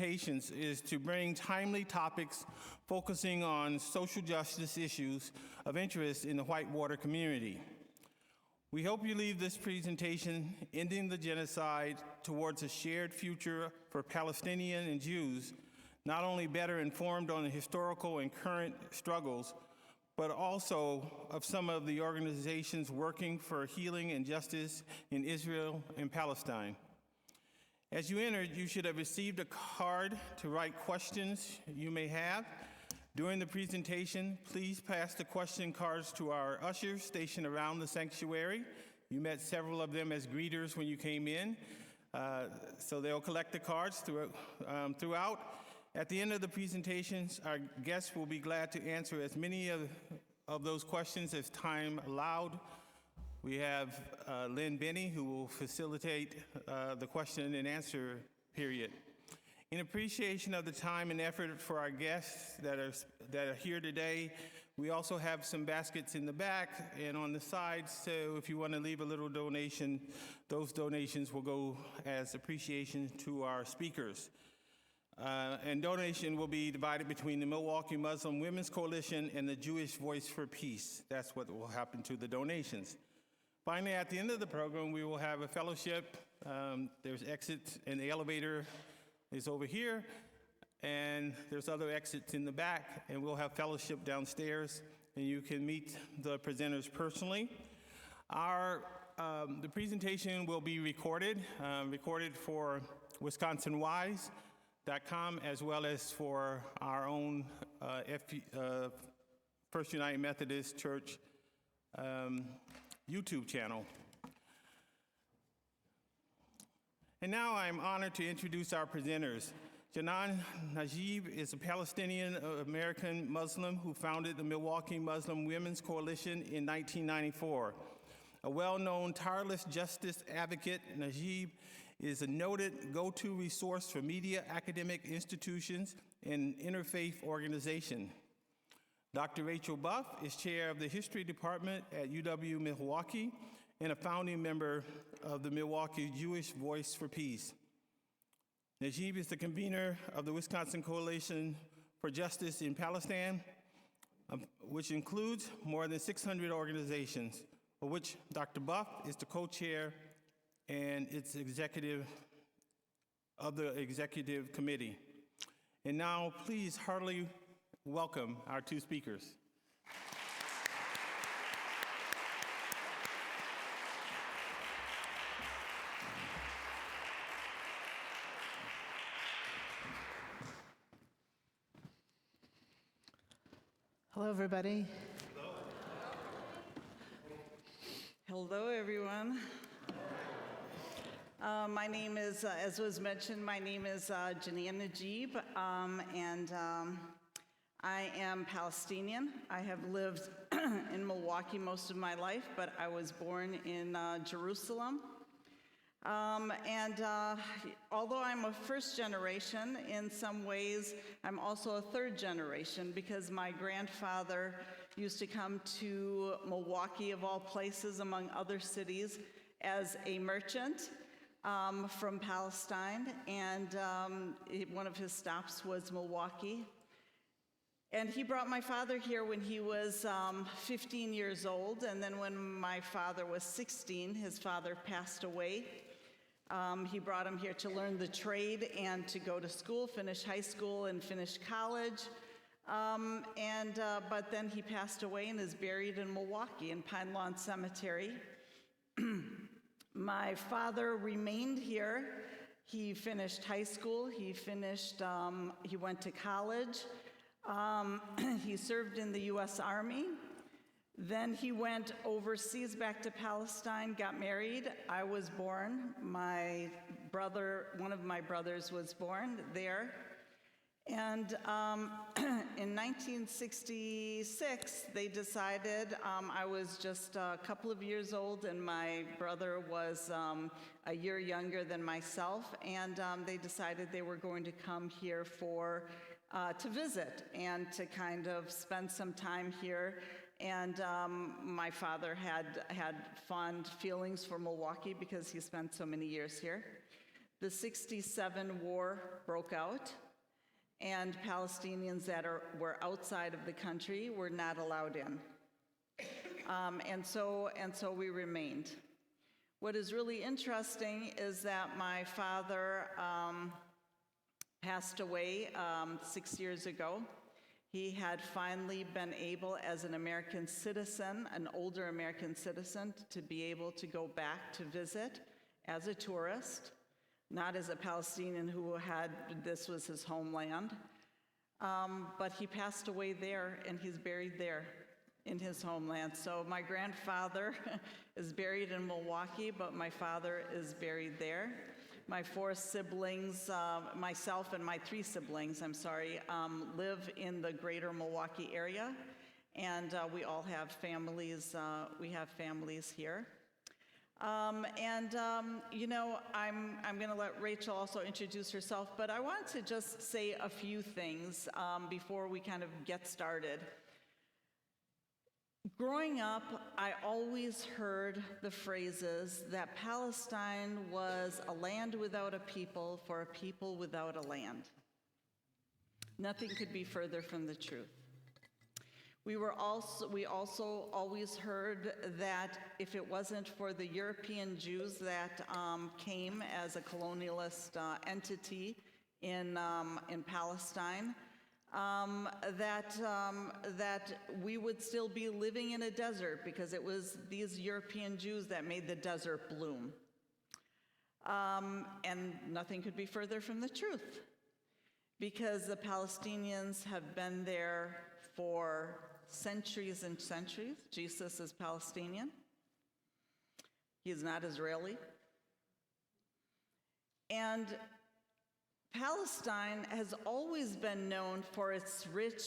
presentations is to bring timely topics focusing on social justice issues of interest in the whitewater community. We hope you leave this presentation, Ending the Genocide Towards a Shared Future for Palestinians and Jews, not only better informed on the historical and current struggles, but also of some of the organizations working for healing and justice in Israel and Palestine. As you entered, you should have received a card to write questions you may have. During the presentation, please pass the question cards to our ushers stationed around the sanctuary. You met several of them as greeters when you came in, so they'll collect the cards throughout. At the end of the presentations, our guests will be glad to answer as many of those questions as time allowed. We have Lynn Benny, who will facilitate the question and answer period. In appreciation of the time and effort for our guests that are here today, we also have some baskets in the back and on the sides, so if you want to leave a little donation, those donations will go as appreciation to our speakers. And donation will be divided between the Milwaukee Muslim Women's Coalition and the Jewish Voice for Peace. That's what will happen to the donations. Finally, at the end of the program, we will have a fellowship. There's exits, and the elevator is over here, and there's other exits in the back, and we'll have fellowship downstairs, and you can meet the presenters personally. The presentation will be recorded for WisconsinWise.com, as well as for our own First United Methodist Church YouTube channel. And now I'm honored to introduce our presenters. Janan Najeeb is a Palestinian-American Muslim who founded the Milwaukee Muslim Women's Coalition in 1994. A well-known tireless justice advocate, Najeeb is a noted go-to resource for media, academic institutions, and interfaith organizations. Dr. Rachel Buff is chair of the History Department at UW-Milwaukee and a founding member of the Milwaukee Jewish Voice for Peace. Najeeb is the convener of the Wisconsin Coalition for Justice in Palestine, which includes more than 600 organizations, of which Dr. Buff is the co-chair and its executive of the executive committee. And now, please heartily welcome our two speakers. Hello, everybody. Hello, everyone. My name is, as was mentioned, my name is Janan Najeeb, and I am Palestinian. I have lived in Milwaukee most of my life, but I was born in Jerusalem. Although I'm a first generation, in some ways, I'm also a third generation because my grandfather used to come to Milwaukee, of all places, among other cities, as a merchant from Palestine, and one of his stops was Milwaukee. And he brought my father here when he was 15 years old, and then when my father was 16, his father passed away. He brought him here to learn the trade and to go to school, finish high school and finish college. But then he passed away and is buried in Milwaukee in Pine Lawn Cemetery. My father remained here. He finished high school, he went to college. He served in the U.S. Army. Then he went overseas back to Palestine, got married. I was born. One of my brothers was born there. And in 1966, they decided, I was just a couple of years old and my brother was a year younger than myself, and they decided they were going to come here to visit and to kind of spend some time here. And my father had fond feelings for Milwaukee because he spent so many years here. the '67 war broke out, and Palestinians that were outside of the country were not allowed in. And so we remained. What is really interesting is that my father passed away 6 years ago. He had finally been able, as an American citizen, an older American citizen, to be able to go back to visit as a tourist, not as a Palestinian who had, this was his homeland. But he passed away there, and he's buried there in his homeland. So my grandfather is buried in Milwaukee, but my father is buried there. My four siblings, myself and my three siblings, live in the greater Milwaukee area, and we all have families. We have families here. You know, I'm going to let Rachel also introduce herself, but I want to just say a few things before we kind of get started. Growing up, I always heard the phrases that Palestine was a land without a people for a people without a land. Nothing could be further from the truth. We also always heard that if it wasn't for the European Jews that came as a colonialist entity in Palestine, that we would still be living in a desert because it was these European Jews that made the desert bloom. And nothing could be further from the truth, because the Palestinians have been there for centuries and centuries. Jesus is Palestinian. He is not Israeli. And Palestine has always been known for its rich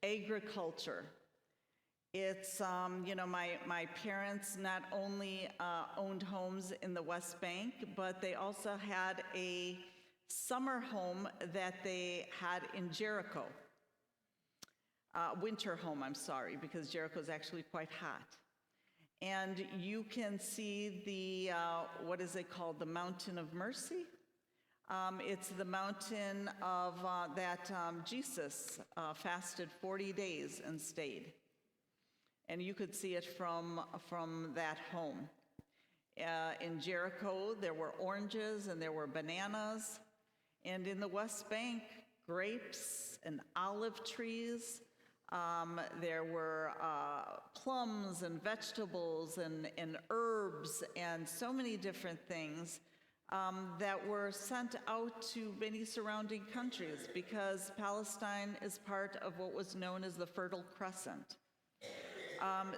agriculture. It's, you know, my parents not only owned homes in the West Bank, but they also had a summer home that they had in Jericho. Winter home, because Jericho is actually quite hot. And you can see the, what is it called, the Mountain of Mercy? It's the mountain of that Jesus fasted 40 days and stayed. And you could see it from that home. In Jericho, there were oranges and there were bananas. And in the West Bank, grapes and olive trees. There were plums and vegetables and herbs and so many different things that were sent out to many surrounding countries, because Palestine is part of what was known as the Fertile Crescent.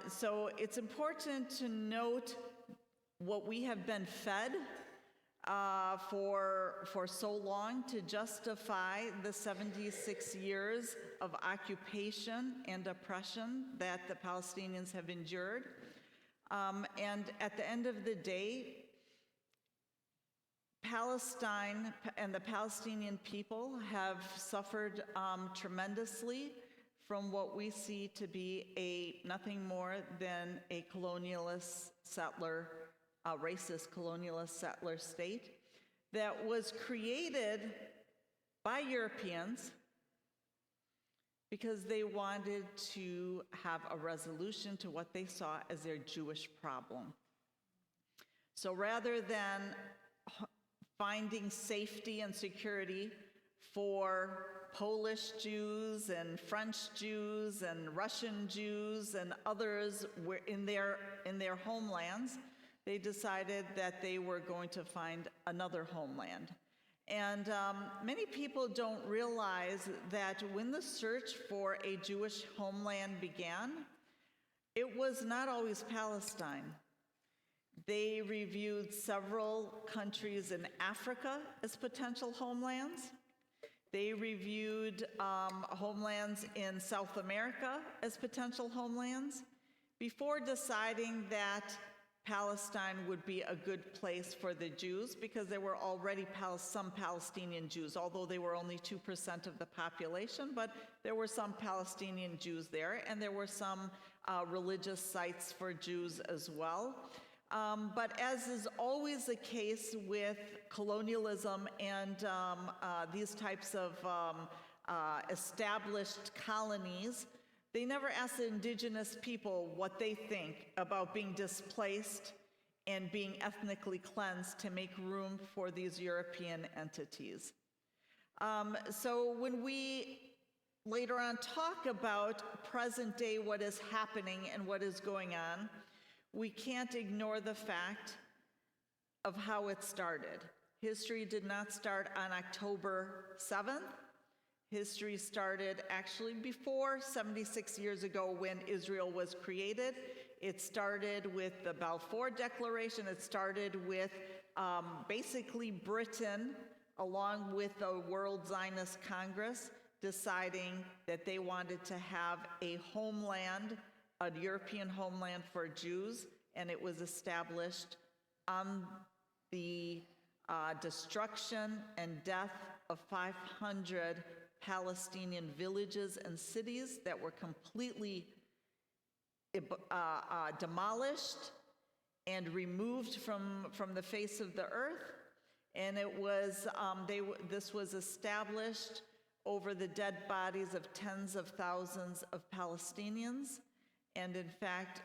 So it's important to note what we have been fed for so long to justify the 76 years of occupation and oppression that the Palestinians have endured. And at the end of the day, Palestine and the Palestinian people have suffered tremendously from what we see to be nothing more than a colonialist settler, a racist colonialist settler state that was created by Europeans because they wanted to have a resolution to what they saw as their Jewish problem. So rather than finding safety and security for Polish Jews and French Jews and Russian Jews and others in their homelands, they decided that they were going to find another homeland. And many people don't realize that when the search for a Jewish homeland began, it was not always Palestine. They reviewed several countries in Africa as potential homelands. They reviewed homelands in South America as potential homelands before deciding that Palestine would be a good place for the Jews, because there were already some Palestinian Jews, although they were only 2% of the population, but there were some Palestinian Jews there, and there were some religious sites for Jews as well. But as is always the case with colonialism and these types of established colonies, they never ask the indigenous people what they think about being displaced and being ethnically cleansed to make room for these European entities. So when we later on talk about present day, what is happening and what is going on, we can't ignore the fact of how it started. History did not start on October 7th. History started actually before, 76 years ago when Israel was created. It started with the Balfour Declaration. It started with basically Britain, along with the World Zionist Congress, deciding that they wanted to have a homeland, a European homeland for Jews, and it was established on the destruction and death of 500 Palestinian villages and cities that were completely demolished and removed from the face of the earth. And it was, this was established over the dead bodies of tens of thousands of Palestinians, and in fact,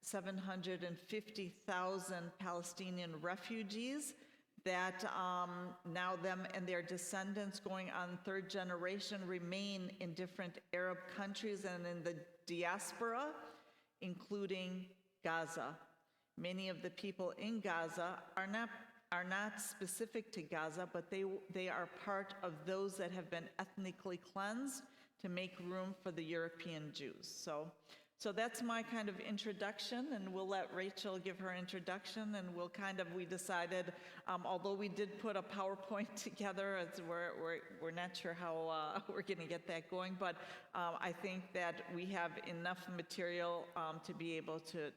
750,000 Palestinian refugees that now them and their descendants going on third generation remain in different Arab countries and in the diaspora, including Gaza. Many of the people in Gaza are not specific to Gaza, but they are part of those that have been ethnically cleansed to make room for the European Jews. So that's my kind of introduction, and we'll let Rachel give her introduction, and we decided, although we did put a PowerPoint together, we're not sure how we're gonna get that going, but I think that we have enough material to be able to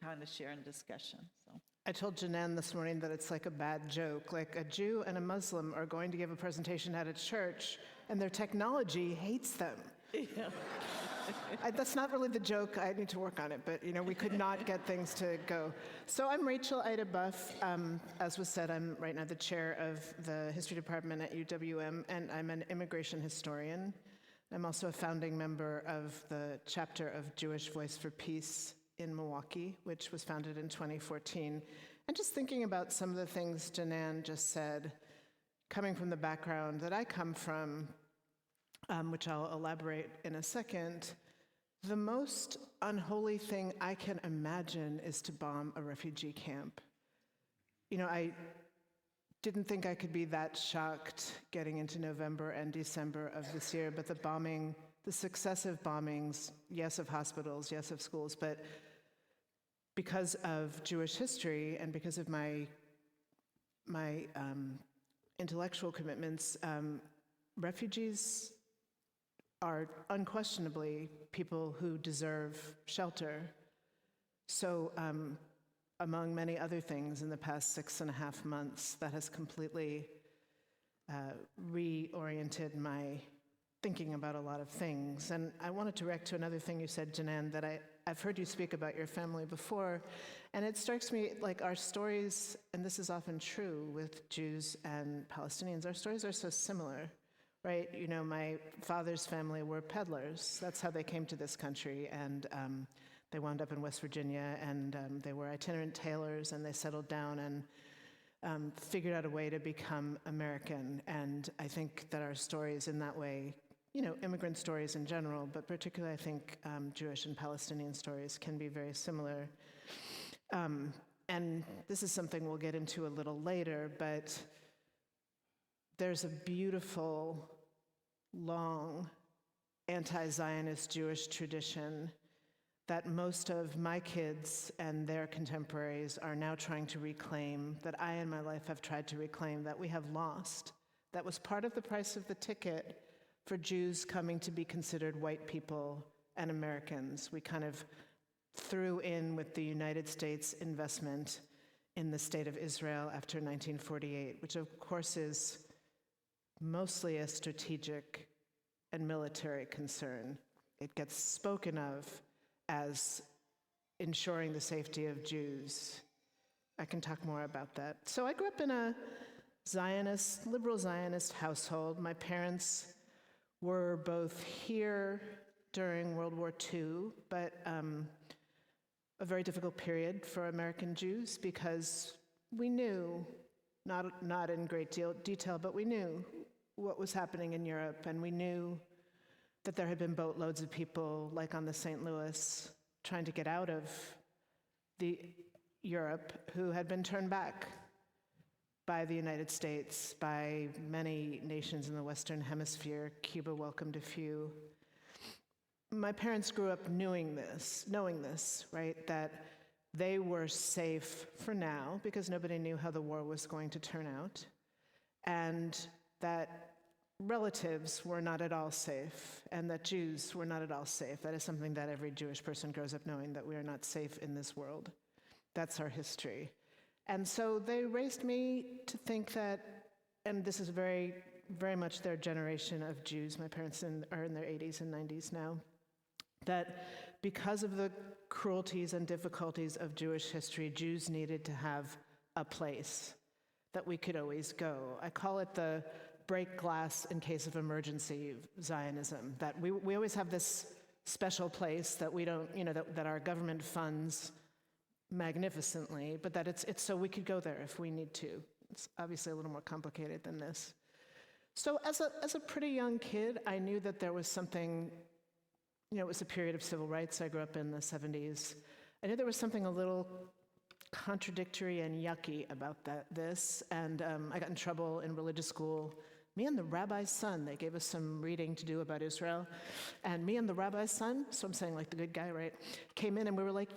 kind of share in discussion, so. I told Janan this morning that it's like a bad joke. Like a Jew and a Muslim are going to give a presentation at a church, and their technology hates them. Yeah. That's not really the joke. I need to work on it, but we could not get things to go. So I'm Rachel Ida Buff. As was said, I'm right now the chair of the history department at UWM, and I'm an immigration historian. I'm also a founding member of the chapter of Jewish Voice for Peace in Milwaukee, which was founded in 2014. And just thinking about some of the things Janan just said, coming from the background that I come from, which I'll elaborate in a second, the most unholy thing I can imagine is to bomb a refugee camp. I didn't think I could be that shocked getting into November and December of this year, but the successive bombings, yes, of hospitals, yes, of schools, but because of Jewish history and because of my intellectual commitments, refugees are unquestionably people who deserve shelter. So among many other things in the past 6.5 months, that has completely reoriented my thinking about a lot of things. And I wanted to react to another thing you said, Janan, that I've heard you speak about your family before, and it strikes me like our stories, and this is often true with Jews and Palestinians, our stories are so similar. Right, my father's family were peddlers. That's how they came to this country, and they wound up in West Virginia, and they were itinerant tailors, and they settled down and figured out a way to become American. And I think that our stories in that way, immigrant stories in general, but particularly I think Jewish and Palestinian stories can be very similar. And this is something we'll get into a little later, but there's a beautiful, long, anti-Zionist Jewish tradition that most of my kids and their contemporaries are now trying to reclaim, that I in my life have tried to reclaim, that we have lost. That was part of the price of the ticket for Jews coming to be considered white people and Americans. We kind of threw in with the United States investment in the state of Israel after 1948, which of course is mostly a strategic and military concern. It gets spoken of as ensuring the safety of Jews. I can talk more about that. So I grew up in a Zionist, liberal Zionist household. My parents were both here during World War II, but a very difficult period for American Jews because we knew, not in great detail, but we knew what was happening in Europe, and we knew that there had been boatloads of people, like on the St. Louis, trying to get out of Europe, who had been turned back by the United States, by many nations in the Western Hemisphere. Cuba welcomed a few. My parents grew up knowing this, right? That they were safe for now because nobody knew how the war was going to turn out, and that relatives were not at all safe, and that Jews were not at all safe. That is something that every Jewish person grows up knowing, that we are not safe in this world. That's our history. And so they raised me to think that, and this is very, very much their generation of Jews, my parents are in their 80s and 90s now, that because of the cruelties and difficulties of Jewish history, Jews needed to have a place that we could always go. I call it the break glass in case of emergency Zionism, that we always have this special place that we don't, that our government funds magnificently, but that it's so we could go there if we need to. It's obviously a little more complicated than this. So as a pretty young kid, I knew that there was something, it was a period of civil rights. I grew up in the 70s. I knew there was something a little contradictory and yucky about this, and I got in trouble in religious school. Me and the rabbi's son, they gave us some reading to do about Israel, and me and the rabbi's son, so I'm saying like the good guy, right, came in and we were like,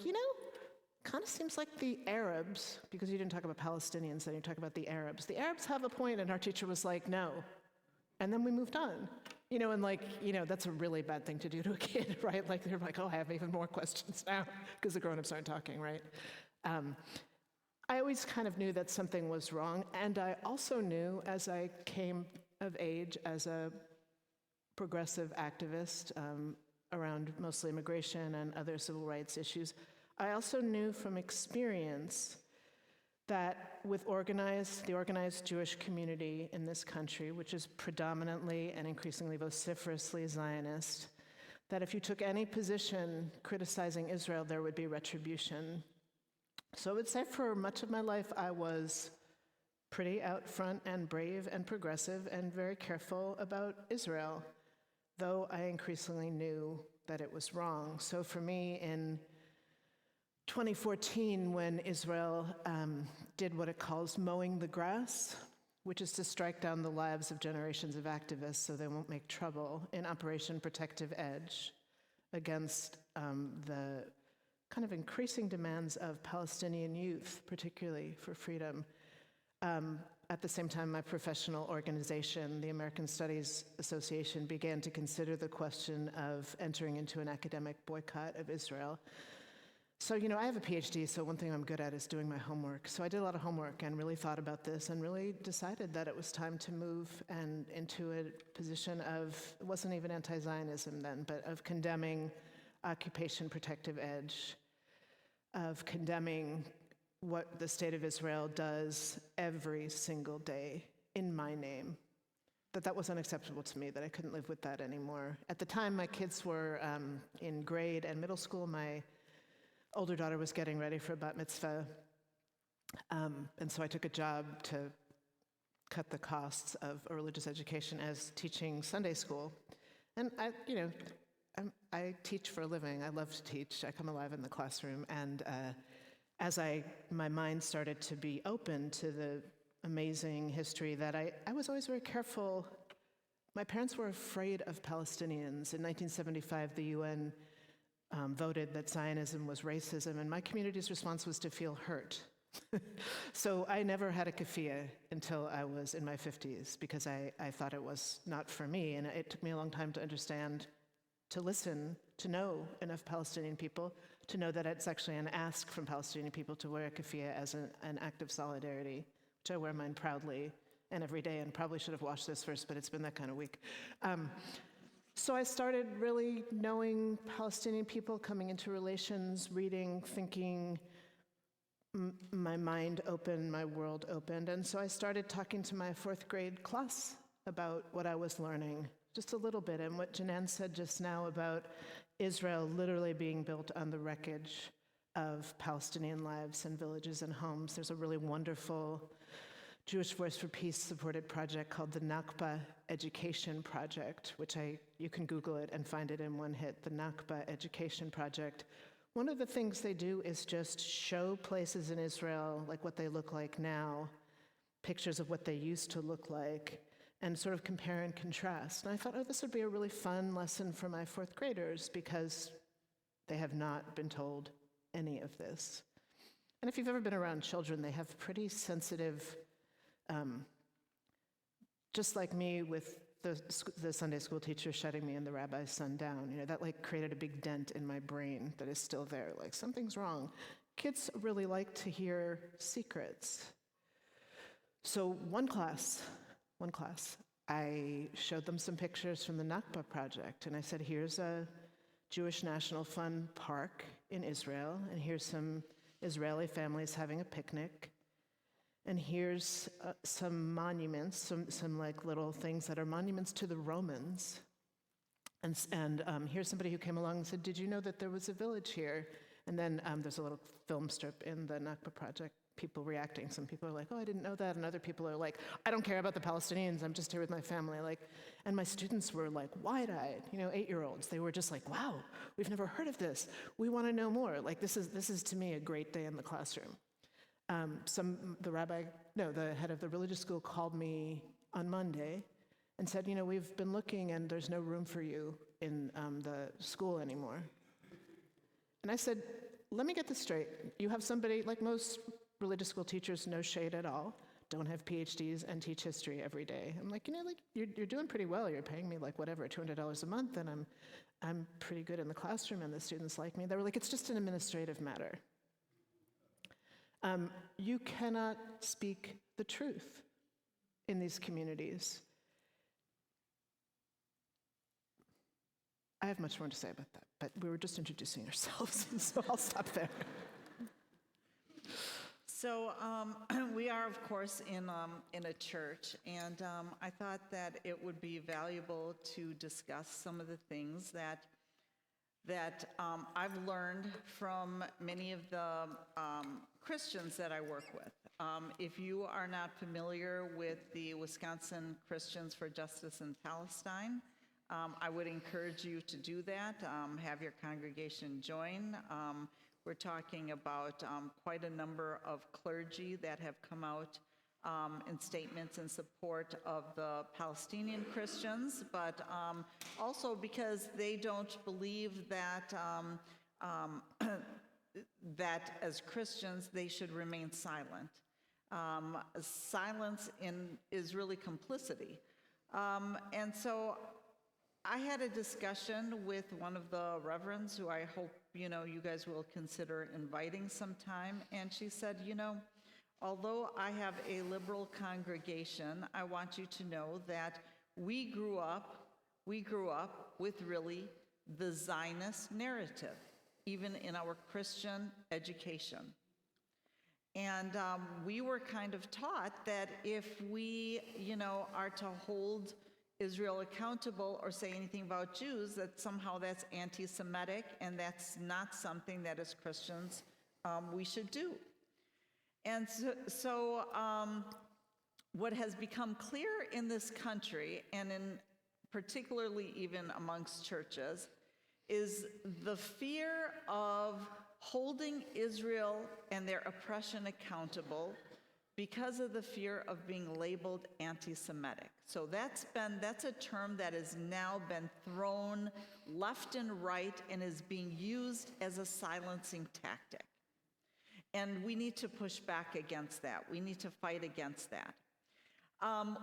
kind of seems like the Arabs, because you didn't talk about Palestinians, then you talk about the Arabs. The Arabs have a point, and our teacher was like, no. And then we moved on. That's a really bad thing to do to a kid, right? Like, they're like, oh, I have even more questions now, because the grown-ups aren't talking, right? I always kind of knew that something was wrong, and I also knew, as I came of age as a progressive activist around mostly immigration and other civil rights issues, I also knew from experience that with the organized Jewish community in this country, which is predominantly and increasingly vociferously Zionist, that if you took any position criticizing Israel, there would be retribution. So I would say for much of my life, I was pretty out front and brave and progressive and very careful about Israel, though I increasingly knew that it was wrong. So for me, in 2014, when Israel did what it calls mowing the grass, which is to strike down the lives of generations of activists so they won't make trouble, in Operation Protective Edge against the kind of increasing demands of Palestinian youth, particularly for freedom. At the same time, my professional organization, the American Studies Association, began to consider the question of entering into an academic boycott of Israel. So, I have a PhD, so one thing I'm good at is doing my homework. So I did a lot of homework and really thought about this and really decided that it was time to move into a position of, it wasn't even anti-Zionism then, but of condemning Occupation Protective Edge, of condemning what the state of Israel does every single day in my name. That was unacceptable to me, that I couldn't live with that anymore. At the time, my kids were in grade and middle school. My older daughter was getting ready for a bat mitzvah, and so I took a job to cut the costs of a religious education as teaching Sunday school. And I teach for a living. I love to teach. I come alive in the classroom. And as my mind started to be open to the amazing history that I was always very careful. My parents were afraid of Palestinians. In 1975, the UN voted that Zionism was racism, and my community's response was to feel hurt. So I never had a keffiyeh until I was in my 50s, because I thought it was not for me, and it took me a long time to understand, to listen, to know enough Palestinian people, to know that it's actually an ask from Palestinian people to wear a keffiyeh as an act of solidarity, which I wear mine proudly and every day, and probably should have washed this first, but it's been that kind of week. So I started really knowing Palestinian people, coming into relations, reading, thinking. My mind opened, my world opened. And so I started talking to my 4th grade class about what I was learning, just a little bit, and what Janan said just now about Israel literally being built on the wreckage of Palestinian lives and villages and homes. There's a really wonderful Jewish Voice for Peace supported project called the Nakba Education Project, which you can Google it and find it in one hit, the Nakba Education Project. One of the things they do is just show places in Israel, like what they look like now, pictures of what they used to look like, and sort of compare and contrast. And I thought, oh, this would be a really fun lesson for my 4th graders because they have not been told any of this. And if you've ever been around children, they have pretty sensitive, just like me with the Sunday school teacher shutting me and the rabbi's son down, that like created a big dent in my brain that is still there, like something's wrong. Kids really like to hear secrets. So one class, I showed them some pictures from the Nakba project, and I said, here's a Jewish National Fund park in Israel, and here's some Israeli families having a picnic. And here's some monuments, some like little things that are monuments to the Romans. And here's somebody who came along and said, did you know that there was a village here? And then there's a little film strip in the Nakba project, people reacting. Some people are like, oh, I didn't know that. And other people are like, I don't care about the Palestinians. I'm just here with my family. And my students were like wide-eyed, 8-year-olds. They were just like, wow, we've never heard of this. We want to know more. Like this is to me a great day in the classroom. The head of the religious school called me on Monday and said, we've been looking and there's no room for you in the school anymore. And I said, let me get this straight. You have somebody, like most religious school teachers, no shade at all, don't have PhDs and teach history every day. I'm like, you're doing pretty well. You're paying me like whatever, $200 a month, and I'm pretty good in the classroom and the students like me. They were like, it's just an administrative matter. You cannot speak the truth in these communities. I have much more to say about that, but we were just introducing ourselves, so I'll stop there. So we are, of course, in a church, and I thought that it would be valuable to discuss some of the things that I've learned from many of the Christians that I work with. If you are not familiar with the Wisconsin Christians for Justice in Palestine, I would encourage you to do that, have your congregation join. We're talking about quite a number of clergy that have come out in statements in support of the Palestinian Christians, but also because they don't believe that that as Christians they should remain silent. Silence is really complicity. And so I had a discussion with one of the reverends who I hope you guys will consider inviting sometime, and she said, although I have a liberal congregation, I want you to know that we grew up with really the Zionist narrative, even in our Christian education. And we were kind of taught that if we, are to hold Israel accountable or say anything about Jews, that somehow that's anti-Semitic, and that's not something that as Christians we should do. And so what has become clear in this country, and in particularly even amongst churches, is the fear of holding Israel and their oppression accountable because of the fear of being labeled anti-Semitic. So that's a term that has now been thrown left and right and is being used as a silencing tactic. And we need to push back against that. We need to fight against that.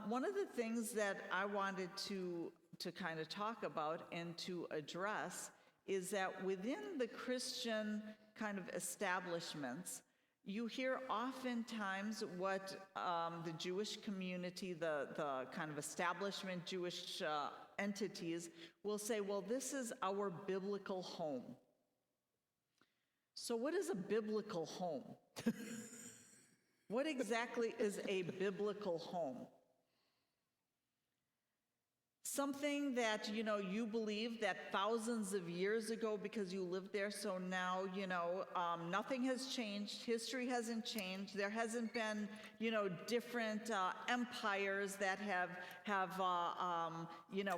One of the things that I wanted to kind of talk about and to address is that within the Christian kind of establishments, you hear oftentimes what the Jewish community, the kind of establishment Jewish entities will say, well, this is our biblical home. So what is a biblical home? What exactly is a biblical home? Something that, you believe that thousands of years ago, because you lived there, so now, nothing has changed. History hasn't changed. There hasn't been, different empires that have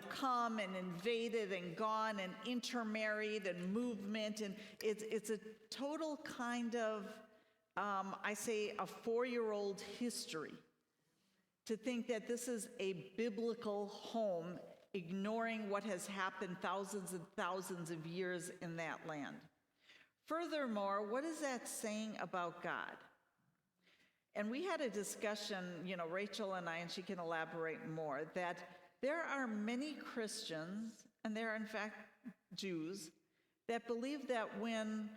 come and invaded and gone and intermarried and movement. And it's a total kind of, I say, a 4-year-old history. To think that this is a biblical home, ignoring what has happened thousands and thousands of years in that land. Furthermore, what is that saying about God? And we had a discussion, Rachel and I, and she can elaborate more, that there are many Christians, and there are in fact Jews, that believe that when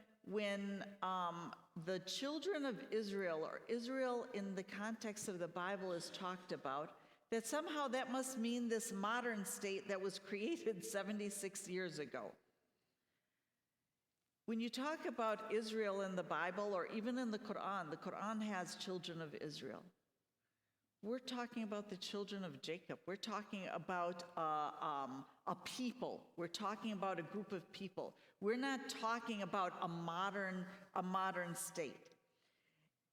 the children of Israel, or Israel in the context of the Bible is talked about, that somehow that must mean this modern state that was created 76 years ago. When you talk about Israel in the Bible, or even in the Quran has children of Israel. We're talking about the children of Jacob. We're talking about a people. We're talking about a group of people. We're not talking about a modern state.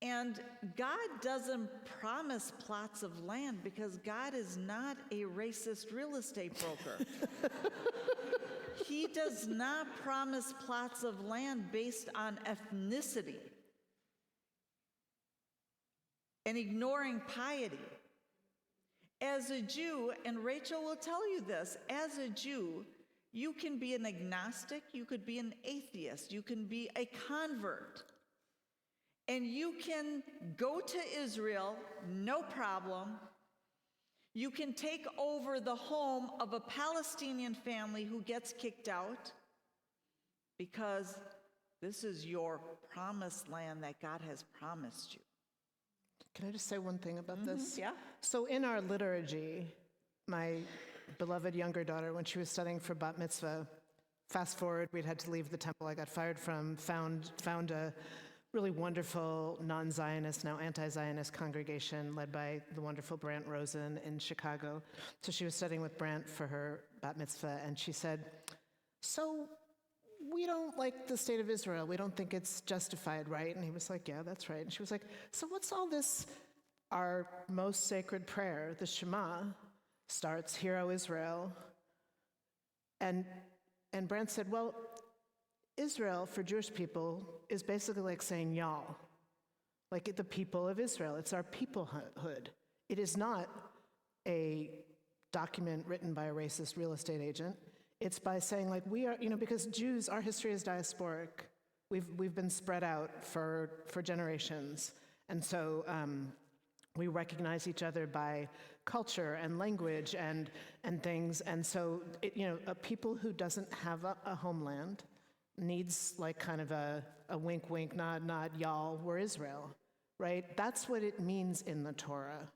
And God doesn't promise plots of land because God is not a racist real estate broker. He does not promise plots of land based on ethnicity and ignoring piety. As a Jew, and Rachel will tell you this, as a Jew, you can be an agnostic, you could be an atheist, you can be a convert, and you can go to Israel, no problem. You can take over the home of a Palestinian family who gets kicked out because this is your promised land that God has promised you. Can I just say one thing about this? Yeah. So in our liturgy, my beloved younger daughter, when she was studying for bat mitzvah, fast forward, we'd had to leave the temple I got fired from, found a really wonderful non-Zionist, now anti-Zionist congregation led by the wonderful Brant Rosen in Chicago. So she was studying with Brant for her bat mitzvah, and she said, so we don't like the state of Israel. We don't think it's justified, right? And he was like, yeah, that's right. And she was like, so what's all this? Our most sacred prayer, the Shema, starts, Hear, O Israel. And Brant said, well, Israel, for Jewish people, is basically like saying y'all, like the people of Israel. It's our peoplehood. It is not a document written by a racist real estate agent. It's by saying, like, we are, because Jews, our history is diasporic. We've been spread out for generations. And so we recognize each other by culture and language and things. And so, a people who doesn't have a homeland needs like kind of a wink, wink, nod, nod, y'all, we're Israel, right? That's what it means in the Torah,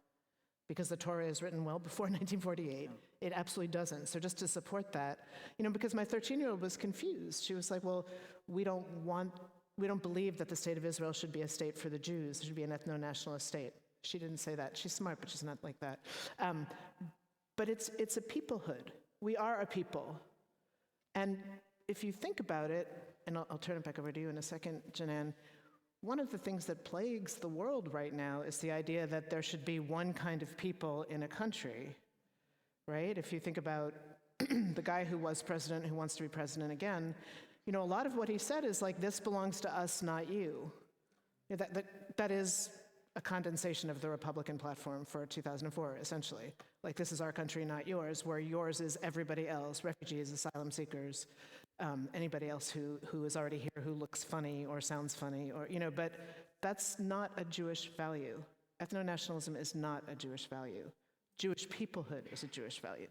because the Torah is written well before 1948. It absolutely doesn't. So just to support that, because my 13-year-old was confused. She was like, well, we don't believe that the state of Israel should be a state for the Jews. It should be an ethno-nationalist state. She didn't say that. She's smart, but she's not like that. But it's a peoplehood. We are a people. And if you think about it, and I'll turn it back over to you in a second, Janan, one of the things that plagues the world right now is the idea that there should be one kind of people in a country, right? If you think about the guy who was president, who wants to be president again, a lot of what he said is like, this belongs to us, not you. That is a condensation of the Republican platform for 2004, essentially. Like, this is our country, not yours, where yours is everybody else, refugees, asylum seekers, anybody else who is already here, who looks funny or sounds funny, or but that's not a Jewish value. Ethno-nationalism is not a Jewish value. Jewish peoplehood is a Jewish value.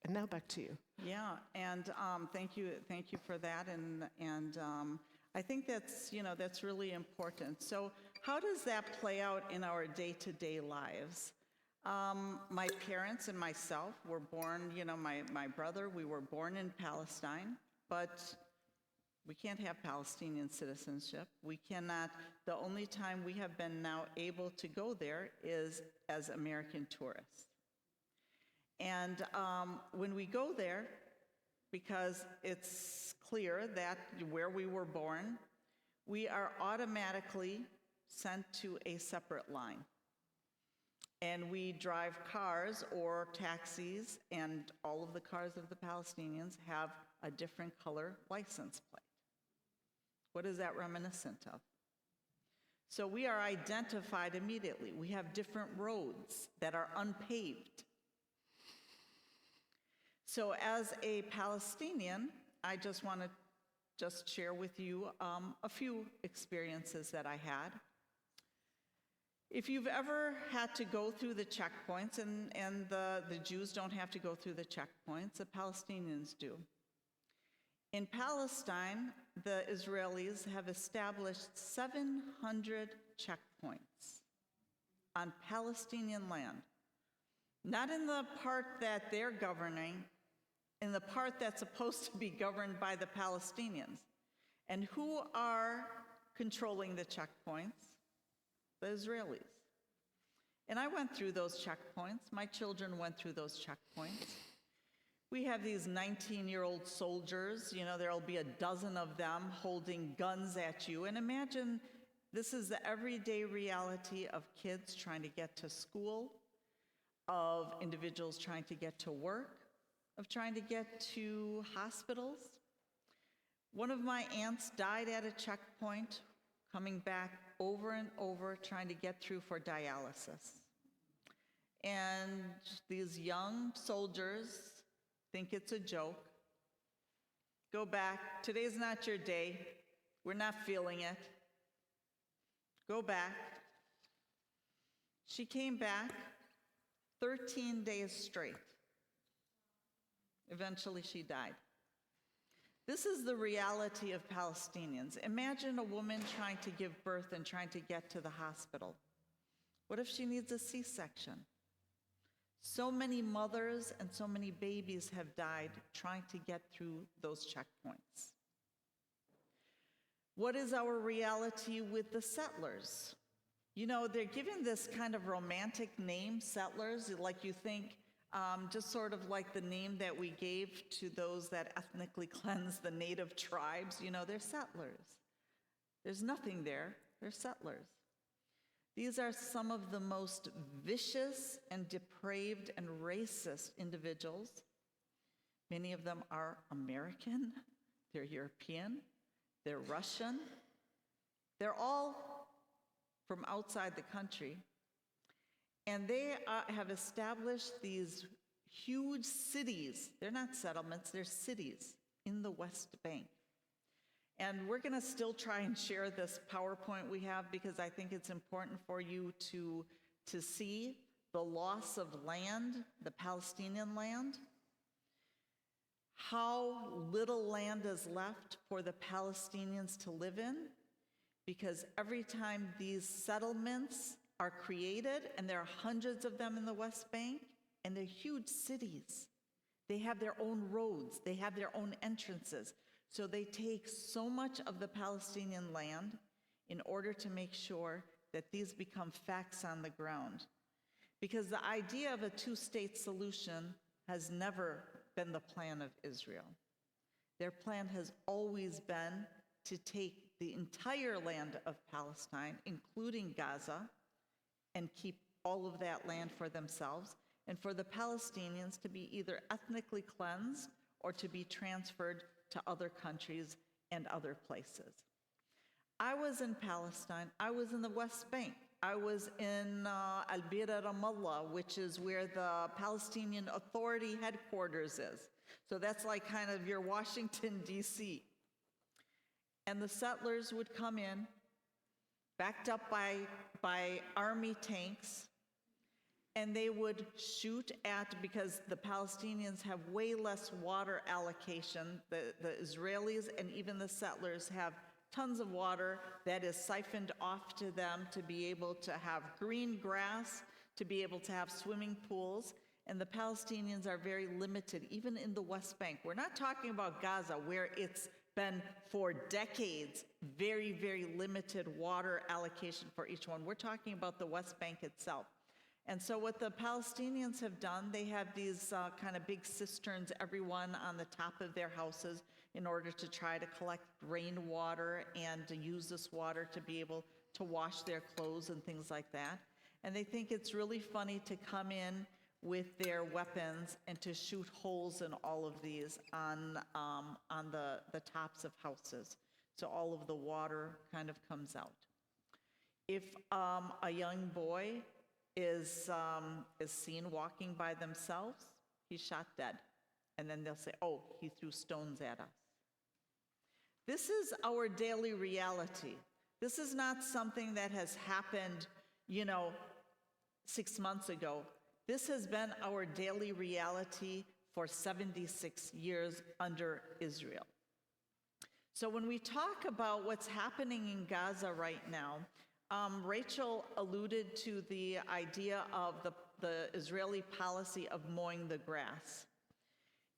And now back to you. Yeah, and thank you for that, and I think that's really important. So how does that play out in our day-to-day lives? My parents and myself were born, my brother, we were born in Palestine, but we can't have Palestinian citizenship. We cannot, the only time we have been now able to go there is as American tourists. And when we go there, because it's clear that where we were born, we are automatically sent to a separate line. And we drive cars or taxis, and all of the cars of the Palestinians have a different color license plate. What is that reminiscent of? So we are identified immediately. We have different roads that are unpaved. So as a Palestinian, I just want to share with you a few experiences that I had. If you've ever had to go through the checkpoints, and the Jews don't have to go through the checkpoints, the Palestinians do. In Palestine, the Israelis have established 700 checkpoints on Palestinian land. Not in the part that they're governing, in the part that's supposed to be governed by the Palestinians. And who are controlling the checkpoints? The Israelis. And I went through those checkpoints. My children went through those checkpoints. We have these 19-year-old soldiers, there'll be a dozen of them holding guns at you. And imagine this is the everyday reality of kids trying to get to school, of individuals trying to get to work, of trying to get to hospitals. One of my aunts died at a checkpoint, coming back over and over, trying to get through for dialysis. And these young soldiers think it's a joke. Go back. Today's not your day. We're not feeling it. Go back. She came back 13 days straight. Eventually, she died. This is the reality of Palestinians. Imagine a woman trying to give birth and trying to get to the hospital. What if she needs a C-section? So many mothers and so many babies have died trying to get through those checkpoints. What is our reality with the settlers? They're given this kind of romantic name, settlers, like you think, just sort of like the name that we gave to those that ethnically cleanse the native tribes. They're settlers. There's nothing there. They're settlers. These are some of the most vicious and depraved and racist individuals. Many of them are American, they're European, they're Russian. They're all from outside the country. And they have established these huge cities. They're not settlements, they're cities in the West Bank. And we're going to still try and share this PowerPoint we have because I think it's important for you to see the loss of land, the Palestinian land, how little land is left for the Palestinians to live in, because every time these settlements are created, and there are hundreds of them in the West Bank, and they're huge cities. They have their own roads, they have their own entrances. So they take so much of the Palestinian land in order to make sure that these become facts on the ground. Because the idea of a two-state solution has never been the plan of Israel. Their plan has always been to take the entire land of Palestine, including Gaza, and keep all of that land for themselves, and for the Palestinians to be either ethnically cleansed or to be transferred to other countries and other places. I was in Palestine. I was in the West Bank. I was in Al-Bira, Ramallah, which is where the Palestinian Authority headquarters is. So that's like kind of your Washington, D.C. And the settlers would come in, backed up by army tanks, and they would shoot at, because the Palestinians have way less water allocation. The Israelis and even the settlers have tons of water that is siphoned off to them to be able to have green grass, to be able to have swimming pools, and the Palestinians are very limited, even in the West Bank. We're not talking about Gaza, where it's been for decades very, very limited water allocation for each one. We're talking about the West Bank itself. And so what the Palestinians have done, they have these kind of big cisterns, everyone on the top of their houses, in order to try to collect rainwater and to use this water to be able to wash their clothes and things like that. And they think it's really funny to come in with their weapons and to shoot holes in all of these on the tops of houses. So all of the water kind of comes out. If a young boy is seen walking by themselves, he's shot dead. And then they'll say, oh, he threw stones at us. This is our daily reality. This is not something that has happened, 6 months ago. This has been our daily reality for 76 years under Israel. So when we talk about what's happening in Gaza right now, Rachel alluded to the idea of the Israeli policy of mowing the grass.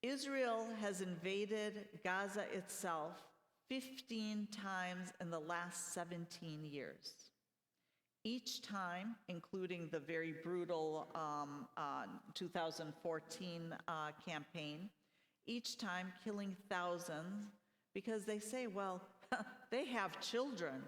Israel has invaded Gaza itself 15 times in the last 17 years. Each time, including the very brutal 2014 campaign, each time killing thousands, because they say, well, they have children,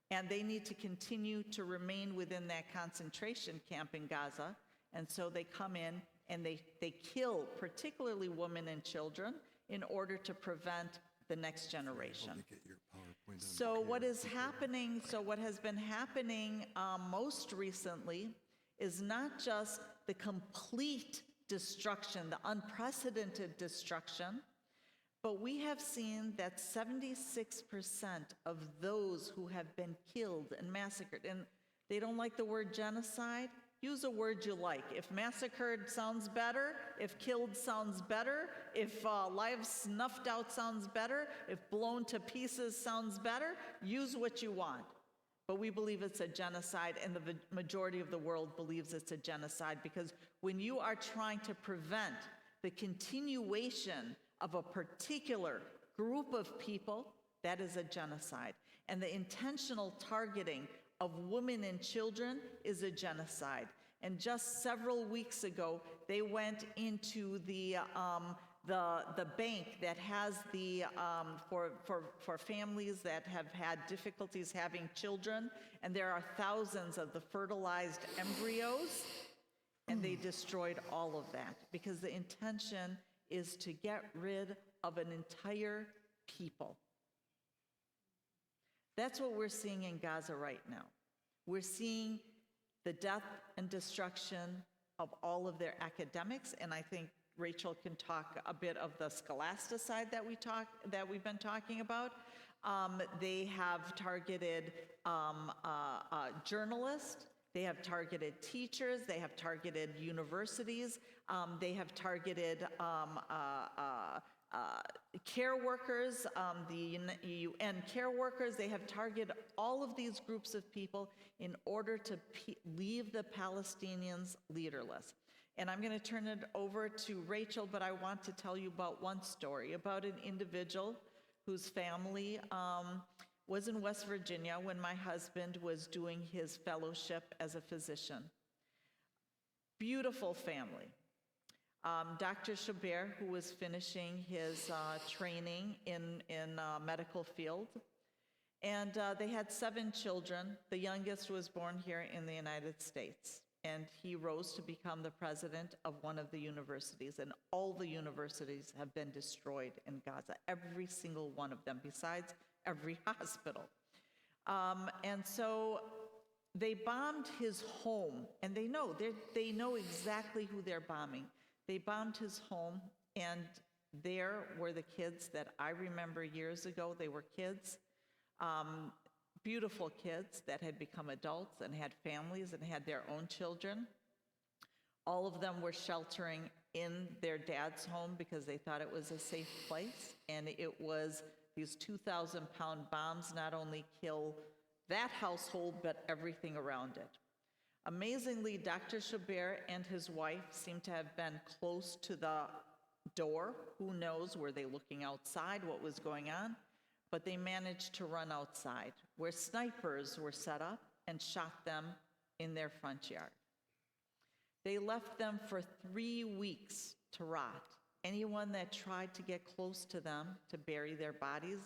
and they need to continue to remain within that concentration camp in Gaza, and so they come in and they kill particularly women and children in order to prevent the next generation. So what is happening, what has been happening most recently is not just the complete destruction, the unprecedented destruction, but we have seen that 76% of those who have been killed and massacred, and they don't like the word genocide, use a word you like. If massacred sounds better, if killed sounds better, if lives snuffed out sounds better, if blown to pieces sounds better, use what you want. But we believe it's a genocide, and the majority of the world believes it's a genocide, because when you are trying to prevent the continuation of a particular group of people, that is a genocide. And the intentional targeting of women and children is a genocide. And just several weeks ago, they went into the bank that has the for families that have had difficulties having children, and there are thousands of the fertilized embryos, and they destroyed all of that because the intention is to get rid of an entire people. That's what we're seeing in Gaza right now. We're seeing the death and destruction of all of their academics, and I think Rachel can talk a bit of the scholasticide that we've been talking about. They have targeted journalists, they have targeted teachers, they have targeted universities, they have targeted care workers, the UN care workers. They have targeted all of these groups of people in order to leave the Palestinians leaderless. And I'm going to turn it over to Rachel, but I want to tell you about one story about an individual whose family was in West Virginia when my husband was doing his fellowship as a physician. Beautiful family. Dr. Chabert, who was finishing his training in medical field, and they had 7 children. The youngest was born here in the United States, and he rose to become the president of one of the universities, and all the universities have been destroyed in Gaza, every single one of them, besides every hospital. And so they bombed his home, and they know exactly who they're bombing. They bombed his home, and there were the kids that I remember years ago. They were kids, beautiful kids that had become adults and had families and had their own children. All of them were sheltering in their dad's home because they thought it was a safe place, and it was these 2,000-pound bombs not only kill that household, but everything around it. Amazingly, Dr. Chabert and his wife seem to have been close to the door. Who knows, were they looking outside, what was going on? But they managed to run outside, where snipers were set up and shot them in their front yard. They left them for 3 weeks to rot. Anyone that tried to get close to them to bury their bodies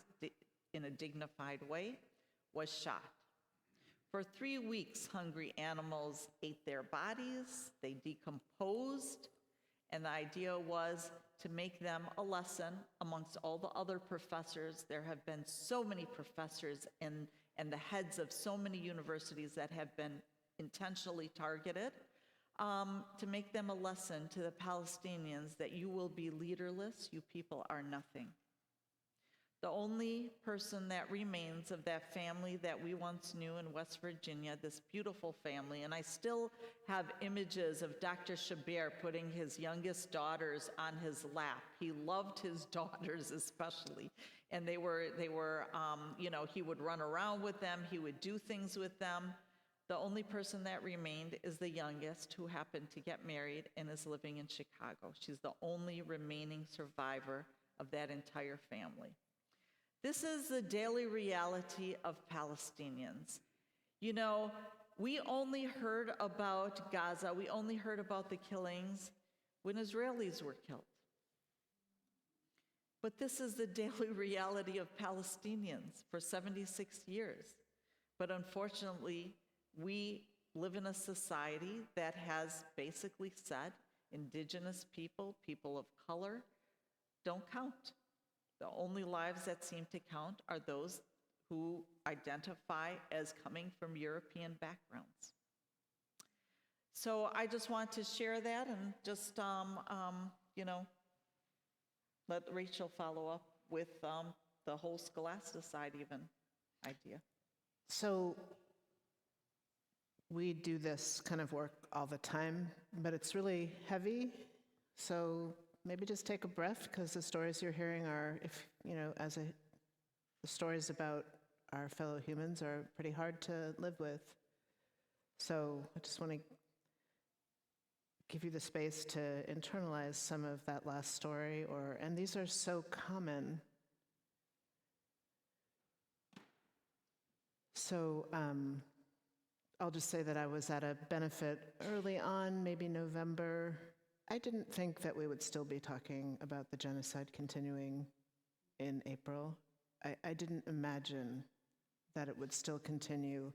in a dignified way was shot. For 3 weeks, hungry animals ate their bodies, they decomposed, and the idea was to make them a lesson amongst all the other professors. There have been so many professors and the heads of so many universities that have been intentionally targeted, to make them a lesson to the Palestinians that you will be leaderless, you people are nothing. The only person that remains of that family that we once knew in West Virginia, this beautiful family, and I still have images of Dr. Chabert putting his youngest daughters on his lap. He loved his daughters especially, and they were, you know, he would run around with them, he would do things with them. The only person that remained is the youngest, who happened to get married and is living in Chicago. She's the only remaining survivor of that entire family. This is the daily reality of Palestinians. You know, we only heard about Gaza, we only heard about the killings when Israelis were killed. But this is the daily reality of Palestinians for 76 years. But unfortunately, we live in a society that has basically said indigenous people, people of color, don't count. The only lives that seem to count are those who identify as coming from European backgrounds. So I just want to share that and just, you know, let Rachel follow up with the whole scholasticide even idea. So we do this kind of work all the time, but it's really heavy. So maybe just take a breath, because the stories you're hearing are, if you know, the stories about our fellow humans are pretty hard to live with. So I just want to give you the space to internalize some of that last story, and these are so common. So I'll just say that I was at a benefit early on, maybe November. I didn't think that we would still be talking about the genocide continuing in April. I didn't imagine that it would still continue.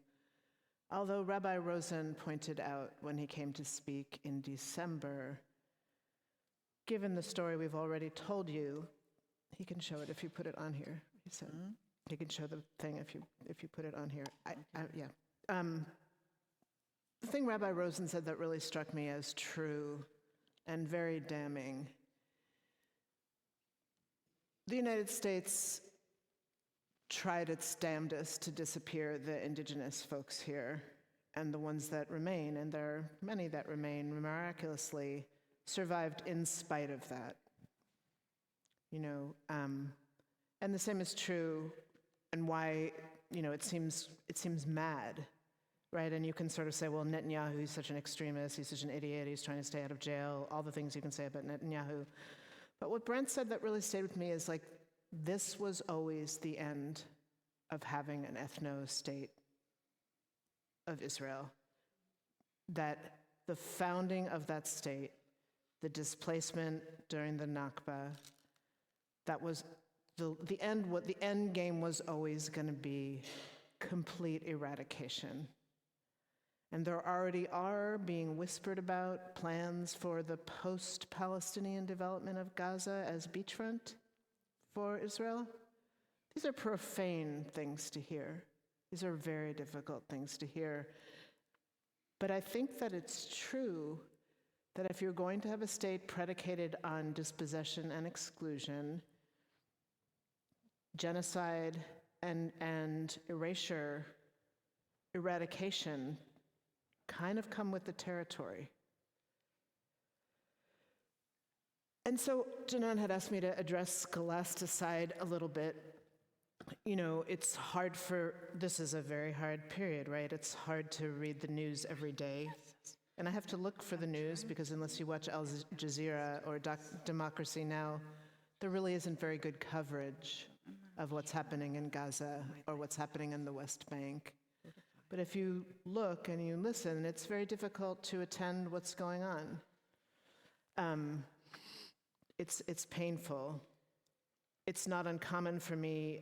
Although Rabbi Rosen pointed out when he came to speak in December, given the story we've already told you, he can show it if you put it on here, he said. Mm-hmm. He can show the thing if you put it on here. Yeah. The thing Rabbi Rosen said that really struck me as true and very damning. The United States tried its damnedest to disappear the indigenous folks here, and the ones that remain, and there are many that remain, miraculously survived in spite of that. You know, and the same is true, and why, you know, it seems mad, right? And you can sort of say, well, Netanyahu, he's such an extremist, he's such an idiot, he's trying to stay out of jail, all the things you can say about Netanyahu. But what Brent said that really stayed with me is, like, this was always the end of having an ethno-state of Israel. That the founding of that state, the displacement during the Nakba, that was the end. What the end game was always going to be complete eradication. And there already are being whispered about plans for the post-Palestinian development of Gaza as beachfront for Israel. These are profane things to hear. These are very difficult things to hear. But I think that it's true that if you're going to have a state predicated on dispossession and exclusion, genocide and erasure, eradication, kind of come with the territory. And so Janan had asked me to address scholasticide a little bit. this is a very hard period, right? It's hard to read the news every day. And I have to look for the news because unless you watch Al Jazeera or Democracy Now!, there really isn't very good coverage of what's happening in Gaza or what's happening in the West Bank. But if you look and you listen, it's very difficult to attend what's going on. It's painful. It's not uncommon for me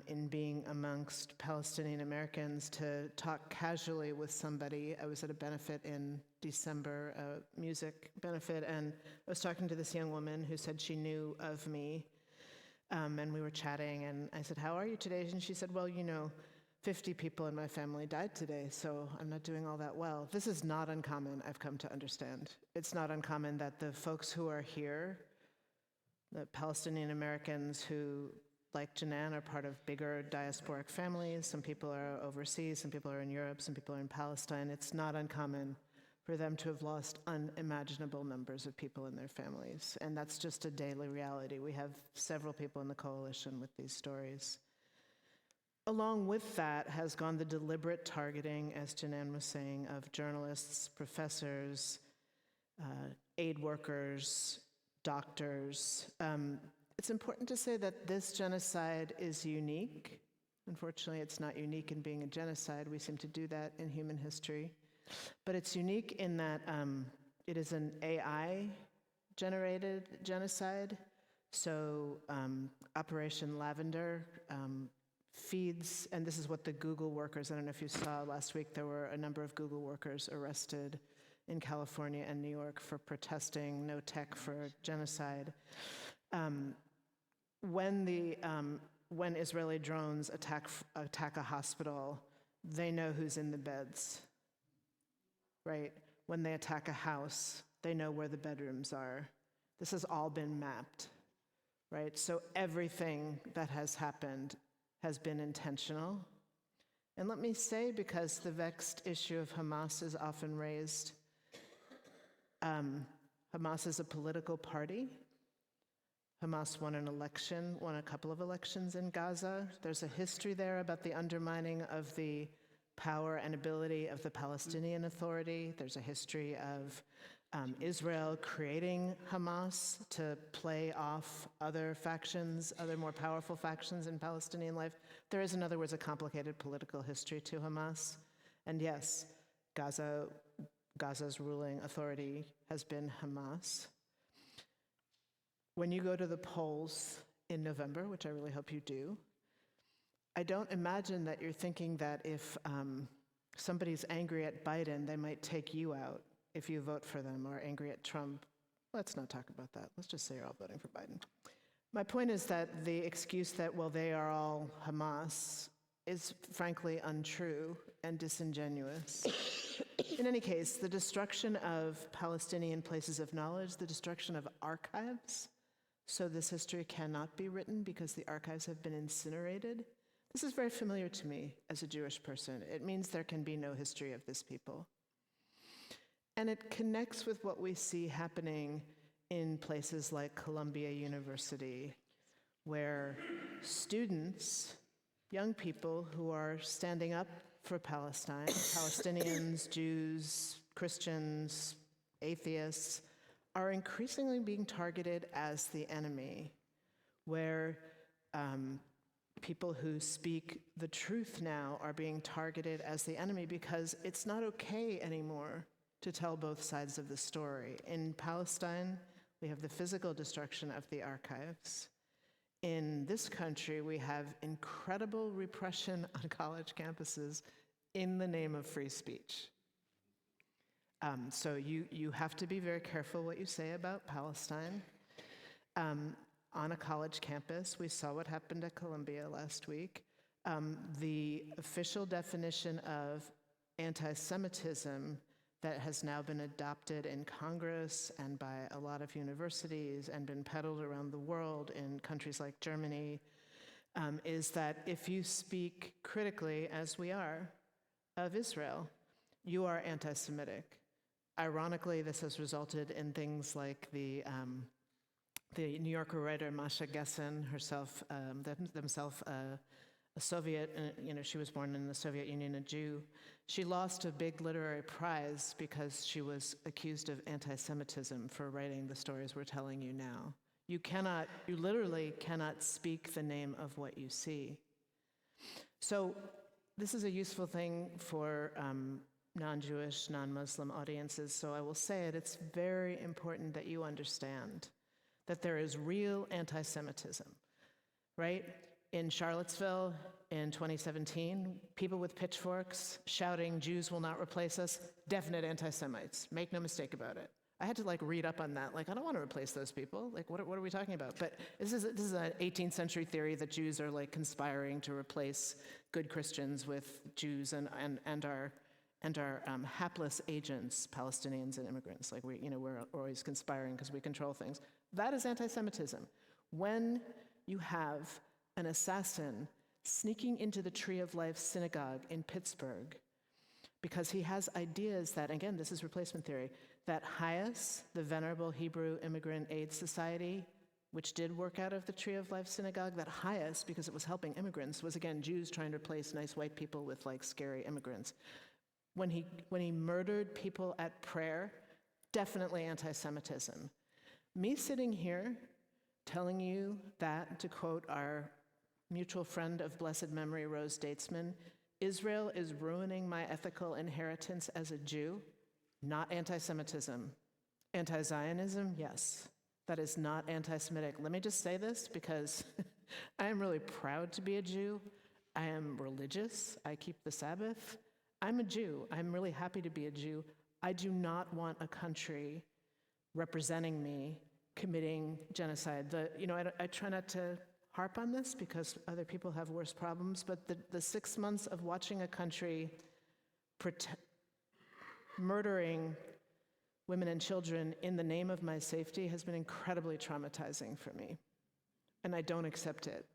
in being amongst Palestinian Americans to talk casually with somebody. I was at a benefit in December, a music benefit, and I was talking to this young woman who said she knew of me, and we were chatting, and I said, "How are you today?" And she said, "Well, 50 people in my family died today, so I'm not doing all that well." This is not uncommon, I've come to understand. It's not uncommon that the folks who are here, the Palestinian Americans who, like Janan, are part of bigger diasporic families. Some people are overseas, some people are in Europe, some people are in Palestine. It's not uncommon for them to have lost unimaginable numbers of people in their families. And that's just a daily reality. We have several people in the coalition with these stories. Along with that has gone the deliberate targeting, as Janan was saying, of journalists, professors, aid workers, doctors. It's important to say that this genocide is unique. Unfortunately, it's not unique in being a genocide. We seem to do that in human history. But it's unique in that it is an AI-generated genocide. So Operation Lavender feeds, and this is what the Google workers, I don't know if you saw last week, there were a number of Google workers arrested in California and New York for protesting no tech for genocide. When Israeli drones attack a hospital, they know who's in the beds, right? When they attack a house, they know where the bedrooms are. This has all been mapped, right? So everything that has happened has been intentional. And let me say, because the vexed issue of Hamas is often raised, Hamas is a political party. Hamas won a couple of elections in Gaza. There's a history there about the undermining of the power and ability of the Palestinian Authority. There's a history of Israel creating Hamas to play off other factions, other more powerful factions in Palestinian life. There is, in other words, a complicated political history to Hamas. And yes, Gaza's ruling authority has been Hamas. When you go to the polls in November, which I really hope you do, I don't imagine that you're thinking that if somebody's angry at Biden, they might take you out if you vote for them, or angry at Trump. Let's not talk about that. Let's just say you're all voting for Biden. My point is that the excuse that, well, they are all Hamas is frankly untrue and disingenuous. In any case, the destruction of Palestinian places of knowledge, the destruction of archives, so this history cannot be written because the archives have been incinerated. This is very familiar to me as a Jewish person. It means there can be no history of this people. And it connects with what we see happening in places like Columbia University, where students, young people who are standing up for Palestine, Palestinians, Jews, Christians, atheists, are increasingly being targeted as the enemy, where people who speak the truth now are being targeted as the enemy because it's not okay anymore to tell both sides of the story. In Palestine, we have the physical destruction of the archives. In this country, we have incredible repression on college campuses in the name of free speech. So you have to be very careful what you say about Palestine. On a college campus, we saw what happened at Columbia last week. The official definition of anti-Semitism that has now been adopted in Congress and by a lot of universities and been peddled around the world in countries like Germany, is that if you speak critically, as we are, of Israel, you are anti-Semitic. Ironically, this has resulted in things like the New Yorker writer Masha Gessen, herself, themselves a Soviet, she was born in the Soviet Union, a Jew. She lost a big literary prize because she was accused of anti-Semitism for writing the stories we're telling you now. You literally cannot speak the name of what you see. So this is a useful thing for non-Jewish, non-Muslim audiences, so I will say it. It's very important that you understand that there is real anti-Semitism, right? In Charlottesville in 2017, people with pitchforks shouting, "Jews will not replace us," definite anti-Semites. Make no mistake about it. I had to read up on that. I don't want to replace those people. What are we talking about? But this is an 18th century theory that Jews are conspiring to replace good Christians with Jews and our hapless agents, Palestinians and immigrants. We're always conspiring because we control things. That is anti-Semitism. When you have an assassin sneaking into the Tree of Life synagogue in Pittsburgh because he has ideas that, again, this is replacement theory, that HIAS, the Venerable Hebrew Immigrant Aid Society, which did work out of the Tree of Life synagogue, that HIAS, because it was helping immigrants, was again Jews trying to replace nice white people with scary immigrants. When he murdered people at prayer, definitely anti-Semitism. Me sitting here telling you that, to quote our mutual friend of blessed memory, Rose Datesman, Israel is ruining my ethical inheritance as a Jew, not anti-Semitism. Anti-Zionism, yes. That is not anti-Semitic. Let me just say this because I am really proud to be a Jew. I am religious. I keep the Sabbath. I'm a Jew. I'm really happy to be a Jew. I do not want a country representing me committing genocide. I try not to harp on this because other people have worse problems, but the 6 months of watching a country murdering women and children in the name of my safety has been incredibly traumatizing for me. And I don't accept it.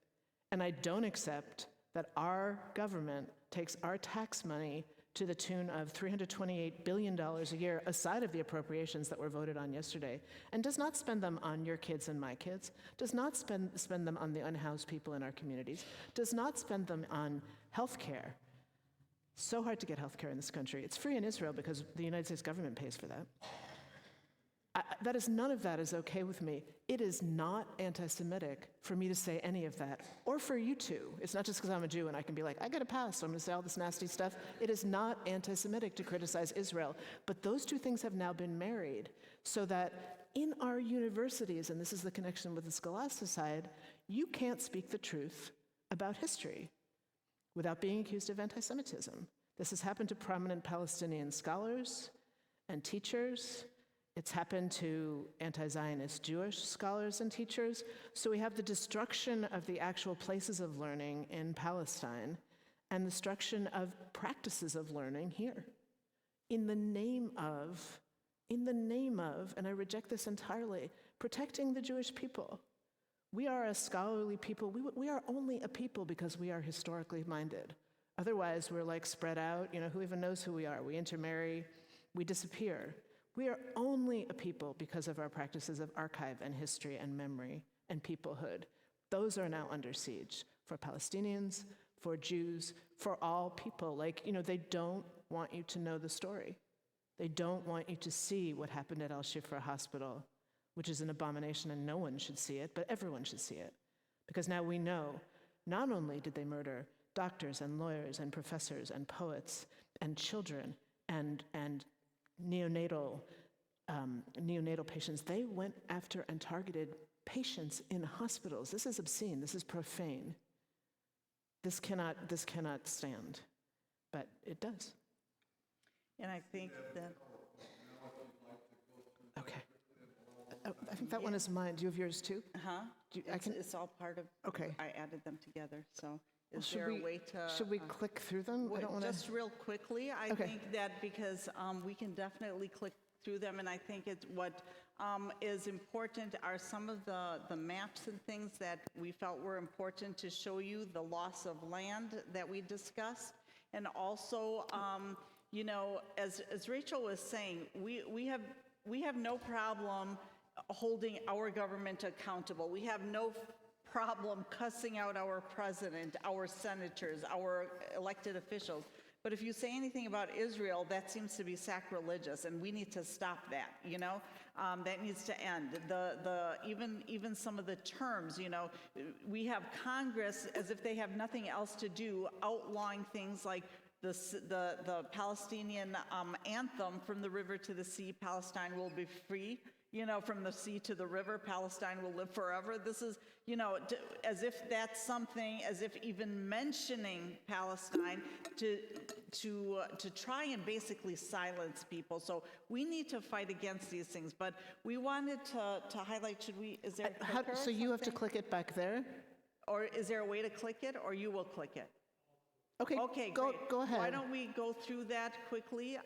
And I don't accept that our government takes our tax money to the tune of $328 billion a year, aside of the appropriations that were voted on yesterday, and does not spend them on your kids and my kids, does not spend them on the unhoused people in our communities, does not spend them on health care. So hard to get health care in this country. It's free in Israel because the United States government pays for that. None of that is okay with me. It is not anti-Semitic for me to say any of that, or for you to. It's not just because I'm a Jew and I can be I get a pass, so I'm going to say all this nasty stuff. It is not anti-Semitic to criticize Israel. But those two things have now been married so that in our universities, and this is the connection with the scholasticide, you can't speak the truth about history without being accused of anti-Semitism. This has happened to prominent Palestinian scholars and teachers. It's happened to anti-Zionist Jewish scholars and teachers. So we have the destruction of the actual places of learning in Palestine and the destruction of practices of learning here in the name of, and I reject this entirely, protecting the Jewish people. We are a scholarly people. We are only a people because we are historically minded. Otherwise, we're spread out. Who even knows who we are? We intermarry, we disappear. We are only a people because of our practices of archive and history and memory and peoplehood. Those are now under siege for Palestinians, for Jews, for all people. They don't want you to know the story. They don't want you to see what happened at Al-Shifa Hospital, which is an abomination and no one should see it, but everyone should see it. Because now we know, not only did they murder doctors and lawyers and professors and poets and children and neonatal patients, they went after and targeted patients in hospitals. This is obscene. This is profane. This cannot stand, but it does. And I think that... Okay. I think that one is mine. Do you have yours too? It's all part of... Okay. I added them together, so... Should we click through them? I don't want to... Just real quickly, I think that because we can definitely click through them, and I think what is important are some of the maps and things that we felt were important to show you, the loss of land that we discussed, and also, as Rachel was saying, we have no problem holding our government accountable. We have no problem cussing out our president, our senators, our elected officials. But if you say anything about Israel, that seems to be sacrilegious, and we need to stop that, you know? That needs to end. Even some of the terms, you know, we have Congress, as if they have nothing else to do, outlawing things like the Palestinian anthem, from the river to the sea, Palestine will be free. You know, from the sea to the river, Palestine will live forever. This is, you know, as if that's something, as if even mentioning Palestine to try and basically silence people. So we need to fight against these things. But we wanted to highlight, should we, is there a clicker or so you have to something? click it back there? Or is there a way to click it, or you will click it? Okay, Okay, go ahead. Why don't we go through that quickly?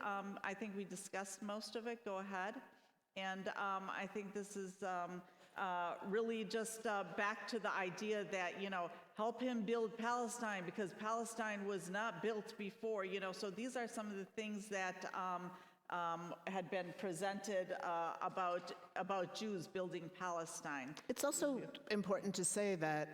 I think we discussed most of it. Go ahead. And I think this is really just back to the idea that, you know, help him build Palestine because Palestine was not built before, you know. So these are some of the things that had been presented about Jews building Palestine. It's also important to say that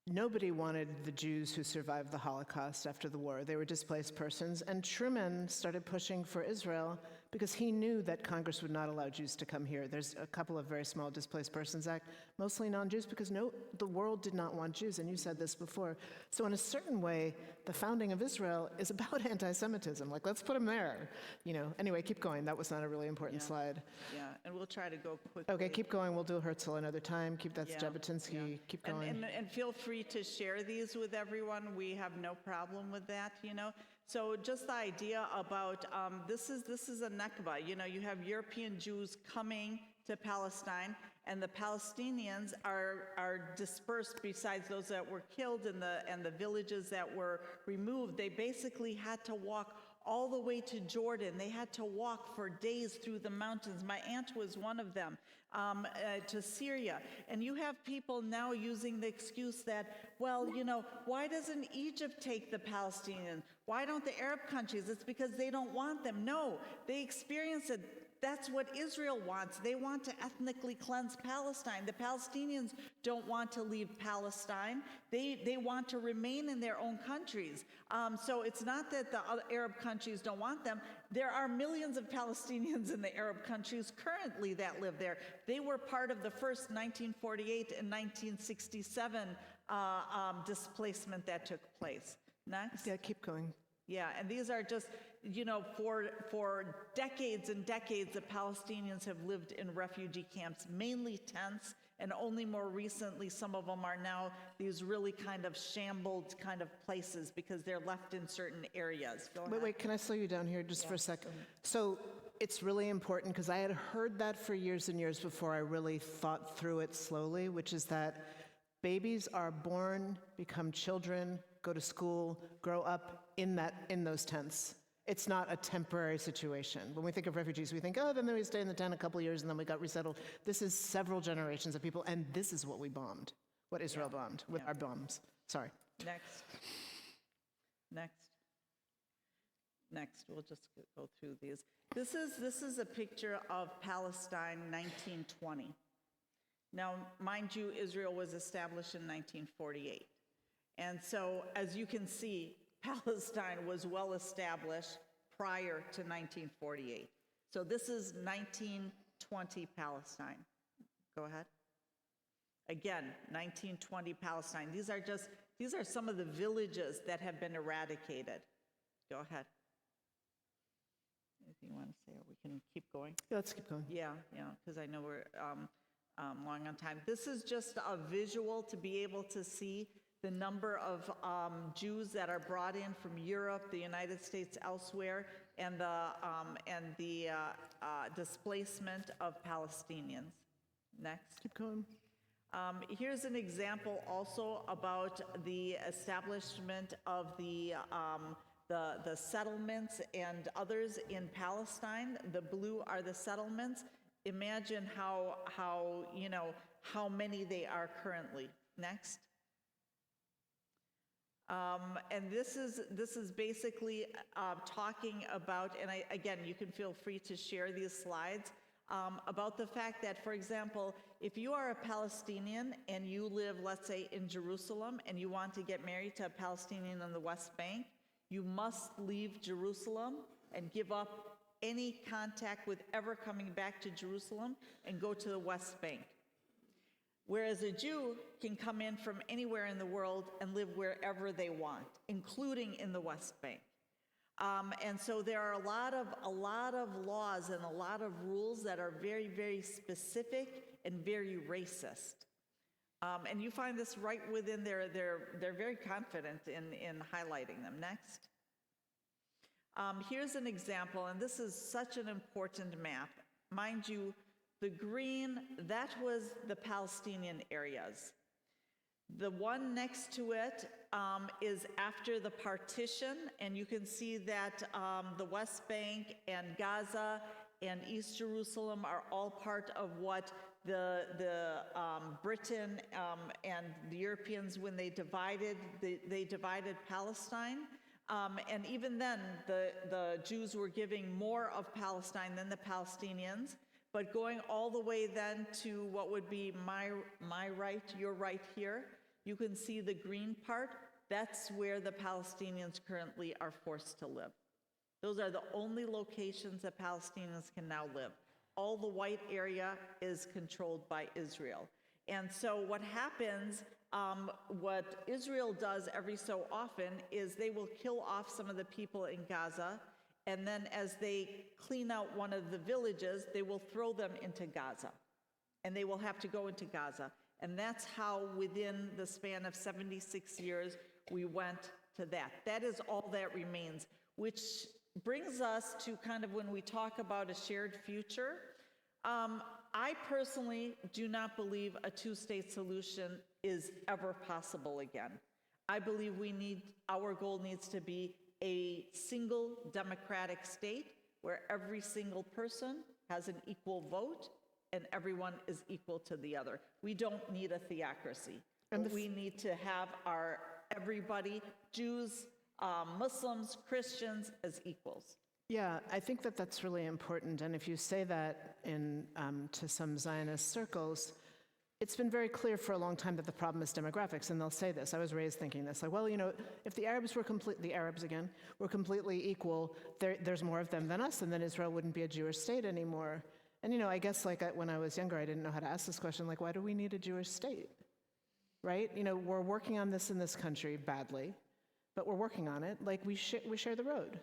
nobody wanted the Jews who survived the Holocaust after the war. They were displaced persons, and Truman started pushing for Israel because he knew that Congress would not allow Jews to come here. There's a couple of very small Displaced Persons Act, mostly non-Jews, because the world did not want Jews, and you said this before. So in a certain way, the founding of Israel is about anti-Semitism. Like, let's put them there. You know. Anyway, keep going. That was not a really important slide. Yeah, and we'll try to go quickly. Okay, keep going. We'll do Herzl another time. That's Jabotinsky. Yeah. Keep going. And feel free to share these with everyone. We have no problem with that, you know. So just the idea about this is a Nakba. You know, you have European Jews coming to Palestine, and the Palestinians are dispersed. Besides those that were killed and the villages that were removed, they basically had to walk all the way to Jordan. They had to walk for days through the mountains. My aunt was one of them, to Syria. And you have people now using the excuse that, well, you know, why doesn't Egypt take the Palestinians? Why don't the Arab countries? It's because they don't want them. No, they experience it. That's what Israel wants. They want to ethnically cleanse Palestine. The Palestinians don't want to leave Palestine. They want to remain in their own countries. So it's not that the other Arab countries don't want them. There are millions of Palestinians in the Arab countries currently that live there. They were part of the first 1948 and 1967 displacement that took place. Next. Yeah, keep going. Yeah, and these are just, you know, for decades and decades, the Palestinians have lived in refugee camps, mainly tents, and only more recently, some of them are now these really kind of shambled kind of places because they're left in certain areas. Go ahead. Wait, can I slow you down here just for a second? So it's really important because I had heard that for years and years before I really thought through it slowly, which is that babies are born, become children, go to school, grow up in those tents. It's not a temporary situation. When we think of refugees, we think, oh, then we stay in the tent a couple years and then we got resettled. This is several generations of people, and this is what we bombed, what Israel bombed with our bombs. Sorry. Next. We'll just go through these. This is a picture of Palestine 1920. Now, mind you, Israel was established in 1948. And so, as you can see, Palestine was well established prior to 1948. So this is 1920 Palestine. Go ahead. Again, 1920 Palestine. These are some of the villages that have been eradicated. Go ahead. Anything you want to say, or we can keep going? Yeah, let's keep going. Yeah, because I know we're long on time. This is just a visual to be able to see the number of Jews that are brought in from Europe, the United States, elsewhere, and the displacement of Palestinians. Next. Keep going. Here's an example also about the establishment of the settlements and others in Palestine. The blue are the settlements. Imagine how many they are currently. Next. And this is basically talking about, and again, you can feel free to share these slides, about the fact that, for example, if you are a Palestinian and you live, let's say, in Jerusalem, and you want to get married to a Palestinian on the West Bank, you must leave Jerusalem and give up any contact with ever coming back to Jerusalem and go to the West Bank. Whereas a Jew can come in from anywhere in the world and live wherever they want, including in the West Bank. And so there are a lot of laws and a lot of rules that are very, very specific and very racist. And you find this right within they're very confident in highlighting them. Next. Here's an example, and this is such an important map. Mind you, the green, that was the Palestinian areas. The one next to it is after the partition, and you can see that the West Bank and Gaza and East Jerusalem are all part of what the Britain and the Europeans, when they divided Palestine. And even then, the Jews were giving more of Palestine than the Palestinians. But going all the way then to what would be my right, your right here, you can see the green part. That's where the Palestinians currently are forced to live. Those are the only locations that Palestinians can now live. All the white area is controlled by Israel. And so what happens, what Israel does every so often is they will kill off some of the people in Gaza, and then as they clean out one of the villages, they will throw them into Gaza. And they will have to go into Gaza. And that's how, within the span of 76 years, we went to that. That is all that remains, which brings us to kind of when we talk about a shared future. I personally do not believe a two-state solution is ever possible again. I believe our goal needs to be a single democratic state where every single person has an equal vote and everyone is equal to the other. We don't need a theocracy. We need to have everybody, Jews, Muslims, Christians, as equals. Yeah, I think that that's really important. And if you say that to some Zionist circles, it's been very clear for a long time that the problem is demographics, and they'll say this. I was raised thinking this, like, well, if the Arabs were completely equal, there's more of them than us, and then Israel wouldn't be a Jewish state anymore. And I guess when I was younger, I didn't know how to ask this question, like, why do we need a Jewish state, right? We're working on this in this country badly, but we're working on it. Like, we share the road.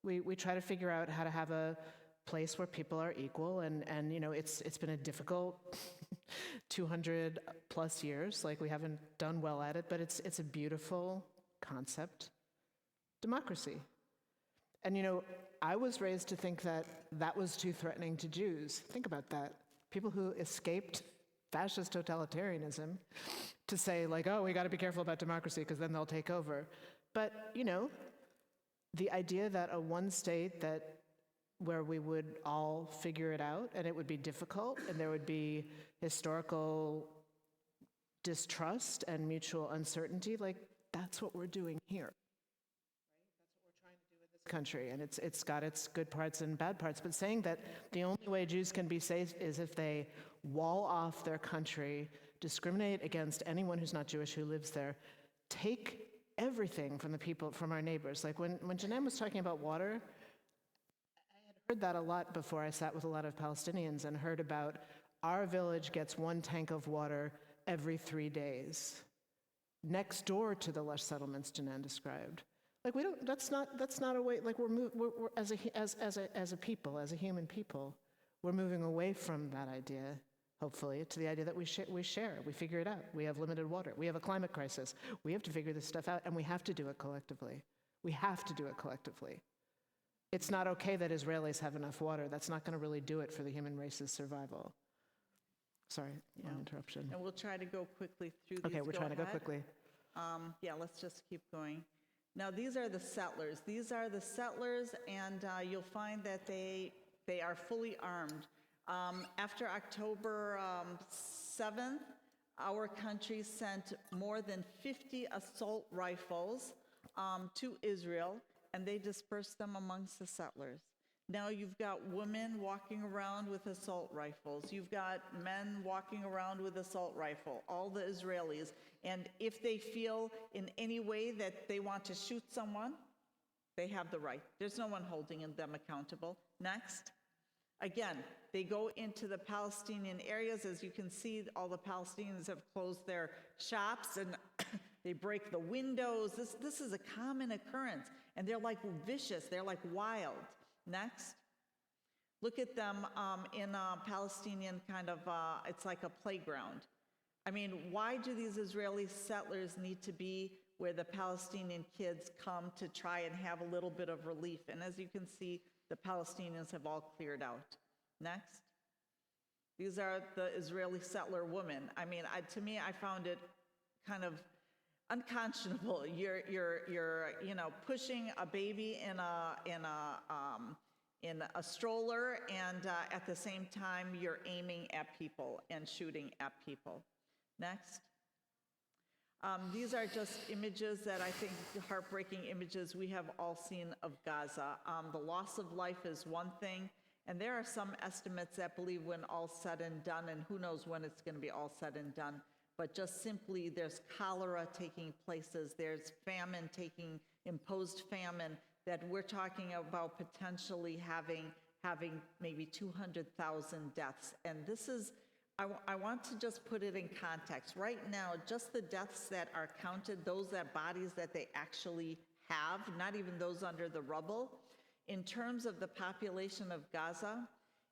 We try to figure out how to have a place where people are equal, and it's been a difficult 200 plus years. Like, we haven't done well at it, but it's a beautiful concept, democracy. And I was raised to think that was too threatening to Jews. Think about that. People who escaped fascist totalitarianism to say, like, oh, we got to be careful about democracy because then they'll take over. But the idea that a one state where we would all figure it out, and it would be difficult, and there would be historical distrust and mutual uncertainty, like, that's what we're doing here. Right? That's what we're trying to do in this country, and it's got its good parts and bad parts, but saying that the only way Jews can be safe is if they wall off their country, discriminate against anyone who's not Jewish who lives there, take everything from the people, from our neighbors. Like, when Janan was talking about water, heard that a lot before. I sat with a lot of Palestinians and heard about our village gets one tank of water every 3 days, next door to the lush settlements Janan described. Like, we don't. That's not a way. Like, we're as a people, as a human people, we're moving away from that idea. Hopefully, to the idea that we share, we figure it out. We have limited water. We have a climate crisis. We have to figure this stuff out, and we have to do it collectively. We have to do it collectively. It's not okay that Israelis have enough water. That's not going to really do it for the human race's survival. Sorry, long interruption. And we'll try to go quickly through these. Okay, we're trying to go quickly. Yeah, let's just keep going. Now, these are the settlers. These are the settlers, and you'll find that they are fully armed. After October 7th, our country sent more than 50 assault rifles to Israel, and they dispersed them amongst the settlers. Now you've got women walking around with assault rifles. You've got men walking around with assault rifle, all the Israelis. And if they feel in any way that they want to shoot someone, they have the right. There's no one holding them accountable. Next. Again, they go into the Palestinian areas. As you can see, all the Palestinians have closed their shops and they break the windows. This is a common occurrence. And they're like vicious. They're like wild. Next. Look at them in a Palestinian kind of, it's like a playground. I mean, why do these Israeli settlers need to be where the Palestinian kids come to try and have a little bit of relief? And as you can see, the Palestinians have all cleared out. Next. These are the Israeli settler women. I mean, to me, I found it kind of unconscionable. You're you know, pushing a baby in a stroller, and at the same time, you're aiming at people and shooting at people. Next. These are just images that I think, heartbreaking images we have all seen of Gaza. The loss of life is one thing, and there are some estimates that believe when all said and done, and who knows when it's going to be all said and done, but just simply there's cholera taking places, there's famine taking, imposed famine, that we're talking about potentially having maybe 200,000 deaths. And this is, I want to just put it in context. Right now, just the deaths that are counted, those bodies that they actually have, not even those under the rubble, in terms of the population of Gaza,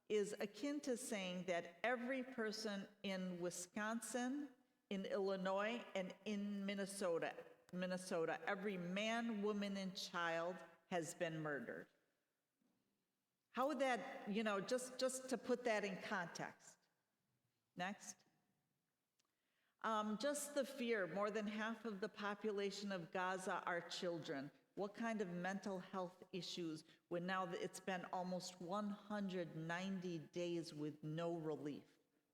is akin to saying that every person in Wisconsin, in Illinois, and in Minnesota, every man, woman, and child has been murdered. How would that, you know, just to put that in context. Next. Just the fear, more than half of the population of Gaza are children. What kind of mental health issues when now it's been almost 190 days with no relief?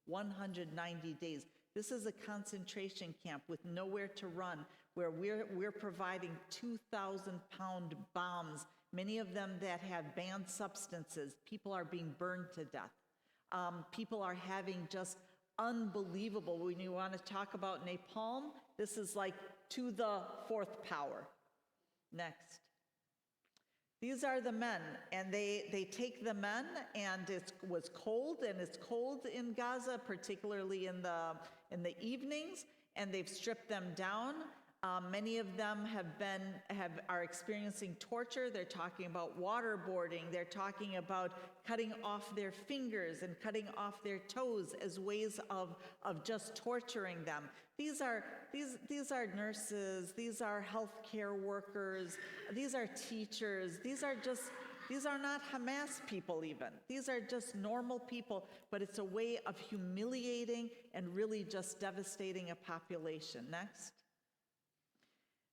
190 days. This is a concentration camp with nowhere to run, where we're providing 2,000-pound bombs, many of them that have banned substances. People are being burned to death. People are having just unbelievable, when you want to talk about napalm, this is like to the fourth power. Next. These are the men, and they take the men, and it was cold, and it's cold in Gaza, particularly in the evenings, and they've stripped them down. Many of them are experiencing torture. They're talking about waterboarding. They're talking about cutting off their fingers and cutting off their toes as ways of just torturing them. These are nurses. These are healthcare workers. These are teachers. These are not Hamas people even. These are just normal people, but it's a way of humiliating and really just devastating a population. Next.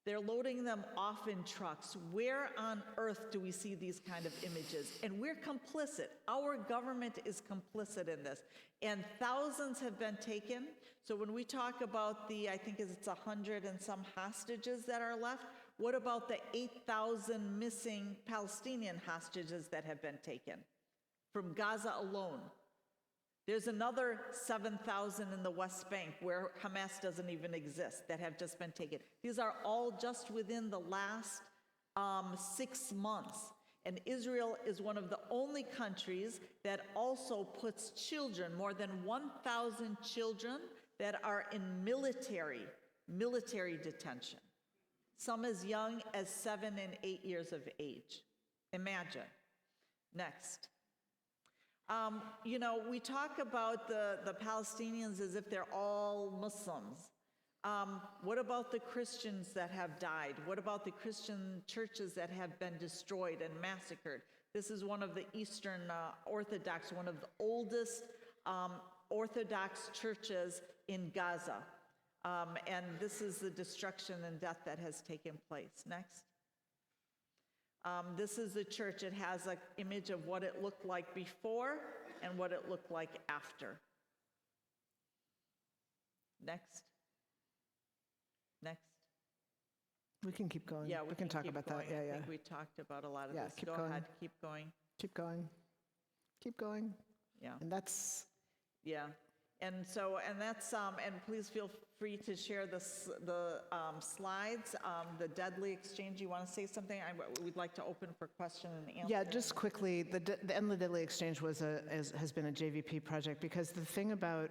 They're loading them off in trucks. Where on earth do we see these kind of images? And we're complicit. Our government is complicit in this. And thousands have been taken. So when we talk about I think it's 100 and some hostages that are left, what about the 8,000 missing Palestinian hostages that have been taken from Gaza alone? There's another 7,000 in the West Bank where Hamas doesn't even exist that have just been taken. These are all just within the last 6 months. And Israel is one of the only countries that also puts children, more than 1,000 children that are in military detention. Some as young as 7 and 8 years of age. Imagine. Next. You know, we talk about the Palestinians as if they're all Muslims. What about the Christians that have died? What about the Christian churches that have been destroyed and massacred? This is one of the Eastern Orthodox, one of the oldest Orthodox churches in Gaza. And this is the destruction and death that has taken place. Next. This is the church. It has an image of what it looked like before and what it looked like after. Next. Next. We can keep going. Yeah, we can talk about going. that. Yeah, I yeah. think we talked about a lot of Yeah, this. keep Go going. ahead, keep going. Keep going. Keep going. Yeah. And that's, Yeah, and so, and that's, and please feel free to share the slides, the deadly exchange. You want to say something? We'd like to open for question and answer. yeah, just quickly, the End the Deadly Exchange has been a JVP project because the thing about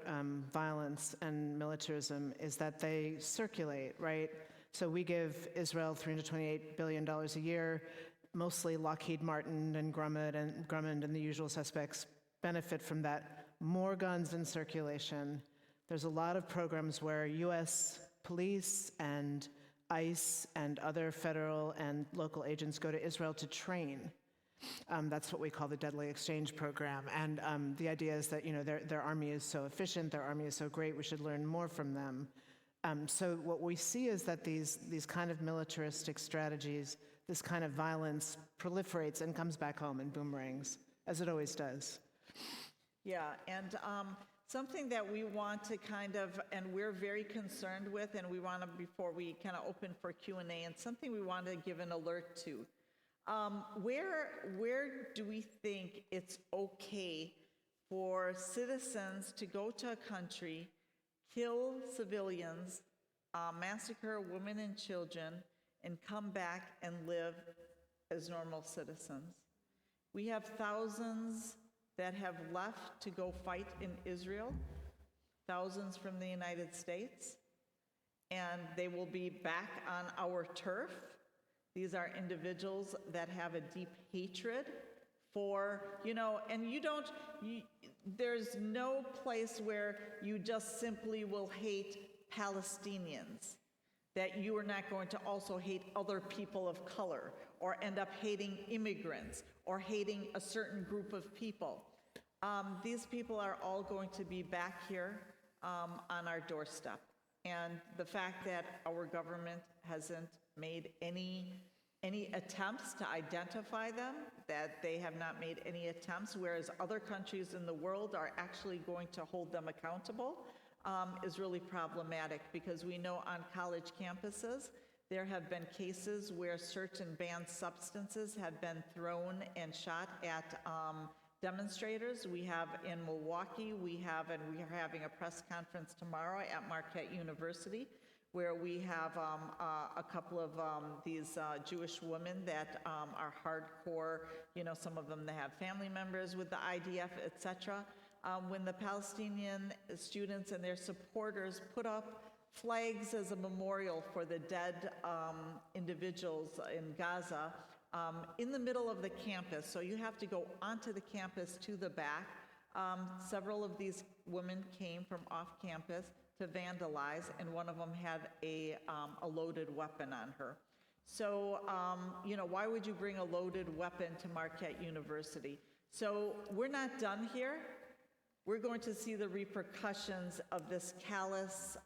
violence and militarism is that they circulate, right? So we give Israel $328 billion a year, mostly Lockheed Martin and Grumman and the usual suspects benefit from that. More guns in circulation. There's a lot of programs where US police and ICE and other federal and local agents go to Israel to train. That's what we call the Deadly Exchange Program. And the idea is that, you know, their army is so efficient, their army is so great, we should learn more from them. So what we see is that these kind of militaristic strategies, this kind of violence proliferates and comes back home in boomerangs, as it always does. Yeah, and something that we want to kind of, and we're very concerned with, and we want to, before we kind of open for Q&A, and something we want to give an alert to. Where do we think it's okay for citizens to go to a country, kill civilians, massacre women and children, and come back and live as normal citizens? We have thousands that have left to go fight in Israel, thousands from the United States, and they will be back on our turf. These are individuals that have a deep hatred for, you know, and there's no place where you just simply will hate Palestinians, that you are not going to also hate other people of color, or end up hating immigrants, or hating a certain group of people. These people are all going to be back here on our doorstep. And the fact that our government hasn't made any attempts to identify them, that they have not made any attempts, whereas other countries in the world are actually going to hold them accountable, is really problematic, because we know on college campuses there have been cases where certain banned substances have been thrown and shot at demonstrators. We have in Milwaukee, and we are having a press conference tomorrow at Marquette University, where we have a couple of these Jewish women that are hardcore, you know, some of them that have family members with the IDF, et cetera. When the Palestinian students and their supporters put up flags as a memorial for the dead individuals in Gaza, in the middle of the campus, so you have to go onto the campus to the back. Several of these women came from off campus to vandalize, and one of them had a loaded weapon on her. So, you know, why would you bring a loaded weapon to Marquette University? So we're not done here. We're going to see the repercussions of this callous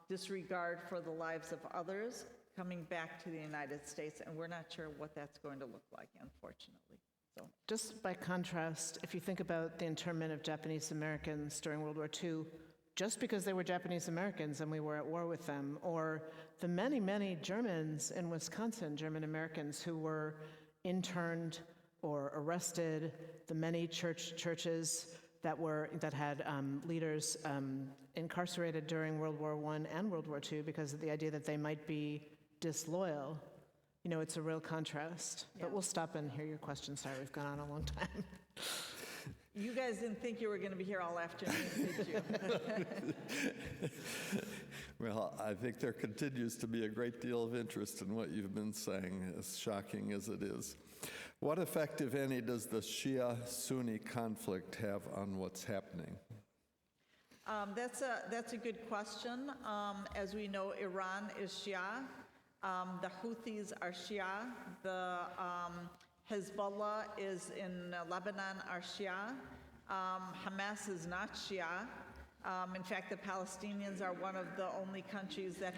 disregard for the lives of others coming back to the United States, and we're not sure what that's going to look like, unfortunately. So, just by contrast, if you think about the internment of Japanese Americans during World War II, just because they were Japanese Americans and we were at war with them, or the many, many Germans in Wisconsin, German Americans who were interned or arrested, the many churches that had leaders incarcerated during World War I and World War II because of the idea that they might be disloyal. You know, it's a real contrast. Yeah. But we'll stop and hear your questions. Sorry, we've gone on a long time. You guys didn't think you were going to be here all afternoon, did you? Well, I think there continues to be a great deal of interest in what you've been saying, as shocking as it is. What effect, if any, does the Shia-Sunni conflict have on what's happening? That's a good question. As we know, Iran is Shia. The Houthis are Shia. The Hezbollah is in Lebanon are Shia. Hamas is not Shia. In fact, the Palestinians are one of the only countries that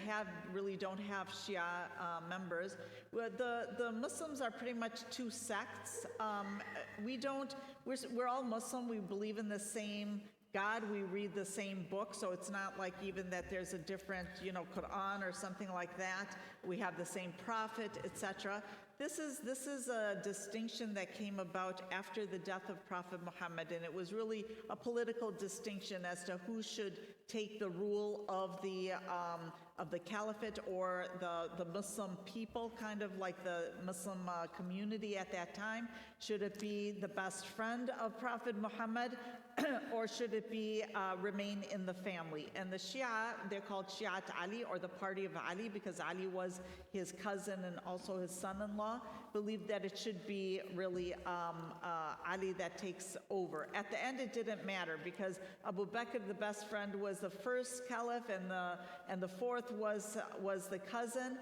really don't have Shia members. The Muslims are pretty much two sects. We're all Muslim. We believe in the same God, we read the same book, so it's not like even that there's a different, Quran or something like that. We have the same prophet, etc. This is a distinction that came about after the death of Prophet Muhammad, and it was really a political distinction as to who should take the rule of the caliphate or the Muslim people, kind of like the Muslim community at that time. Should it be the best friend of Prophet Muhammad, or should it be remain in the family? And the Shia, they're called Shiat Ali, or the party of Ali, because Ali was his cousin and also his son-in-law, believed that it should be really Ali that takes over. At the end, it didn't matter, because Abu Bakr, the best friend, was the first caliph, and the fourth was the cousin.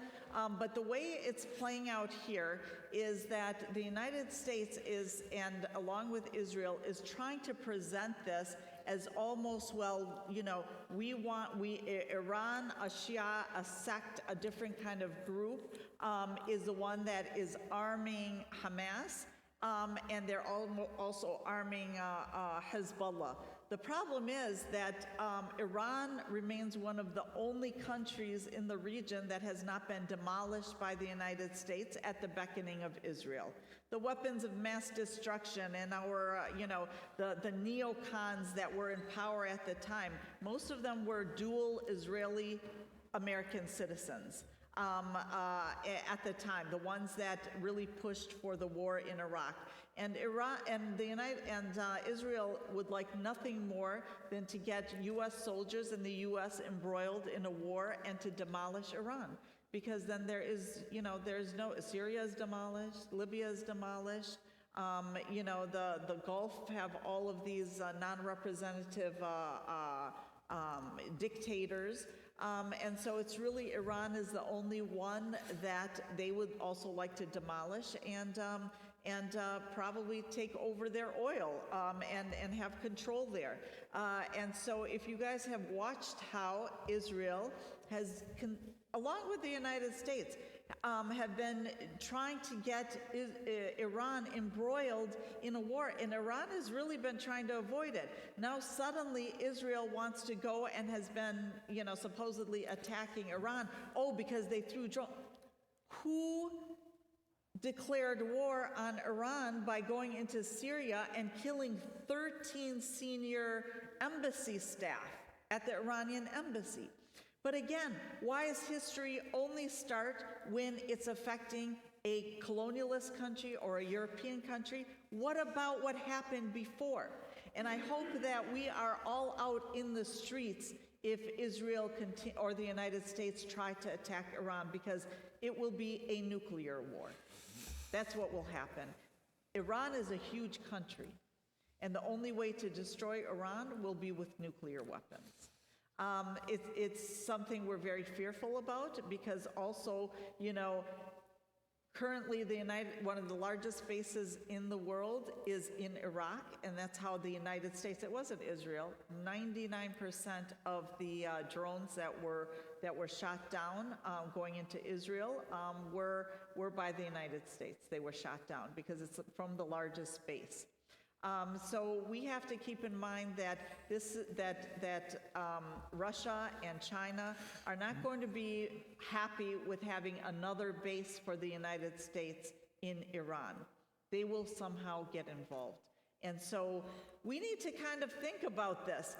But the way it's playing out here is that the United States is, and along with Israel, is trying to present this as almost, well, Iran, a Shia, a sect, a different kind of group, is the one that is arming Hamas, and they're also arming Hezbollah. The problem is that Iran remains one of the only countries in the region that has not been demolished by the United States at the beckoning of Israel. The weapons of mass destruction and our, the neocons that were in power at the time, most of them were dual Israeli-American citizens. At the time, the ones that really pushed for the war in Iraq. And Iran and Israel would like nothing more than to get U.S. soldiers and the U.S. embroiled in a war and to demolish Iran, because then there's no, Syria is demolished, Libya is demolished. The Gulf have all of these non-representative dictators. And so it's really, Iran is the only one that they would also like to demolish and probably take over their oil and have control there. And so if you guys have watched how Israel has, along with the United States, have been trying to get Iran embroiled in a war, and Iran has really been trying to avoid it. Now suddenly Israel wants to go and has been, supposedly attacking Iran. Oh, because they threw drones. Who declared war on Iran by going into Syria and killing 13 senior embassy staff at the Iranian embassy? But again, why does history only start when it's affecting a colonialist country or a European country? What about what happened before? And I hope that we are all out in the streets if Israel or the United States try to attack Iran, because it will be a nuclear war. That's what will happen. Iran is a huge country, and the only way to destroy Iran will be with nuclear weapons. It's something we're very fearful about, because also, currently one of the largest bases in the world is in Iraq, and that's how the United States, it wasn't Israel, 99% of the drones that were shot down going into Israel were by the United States. They were shot down because it's from the largest base. So we have to keep in mind that Russia and China are not going to be happy with having another base for the United States in Iran. They will somehow get involved. And so we need to kind of think about this.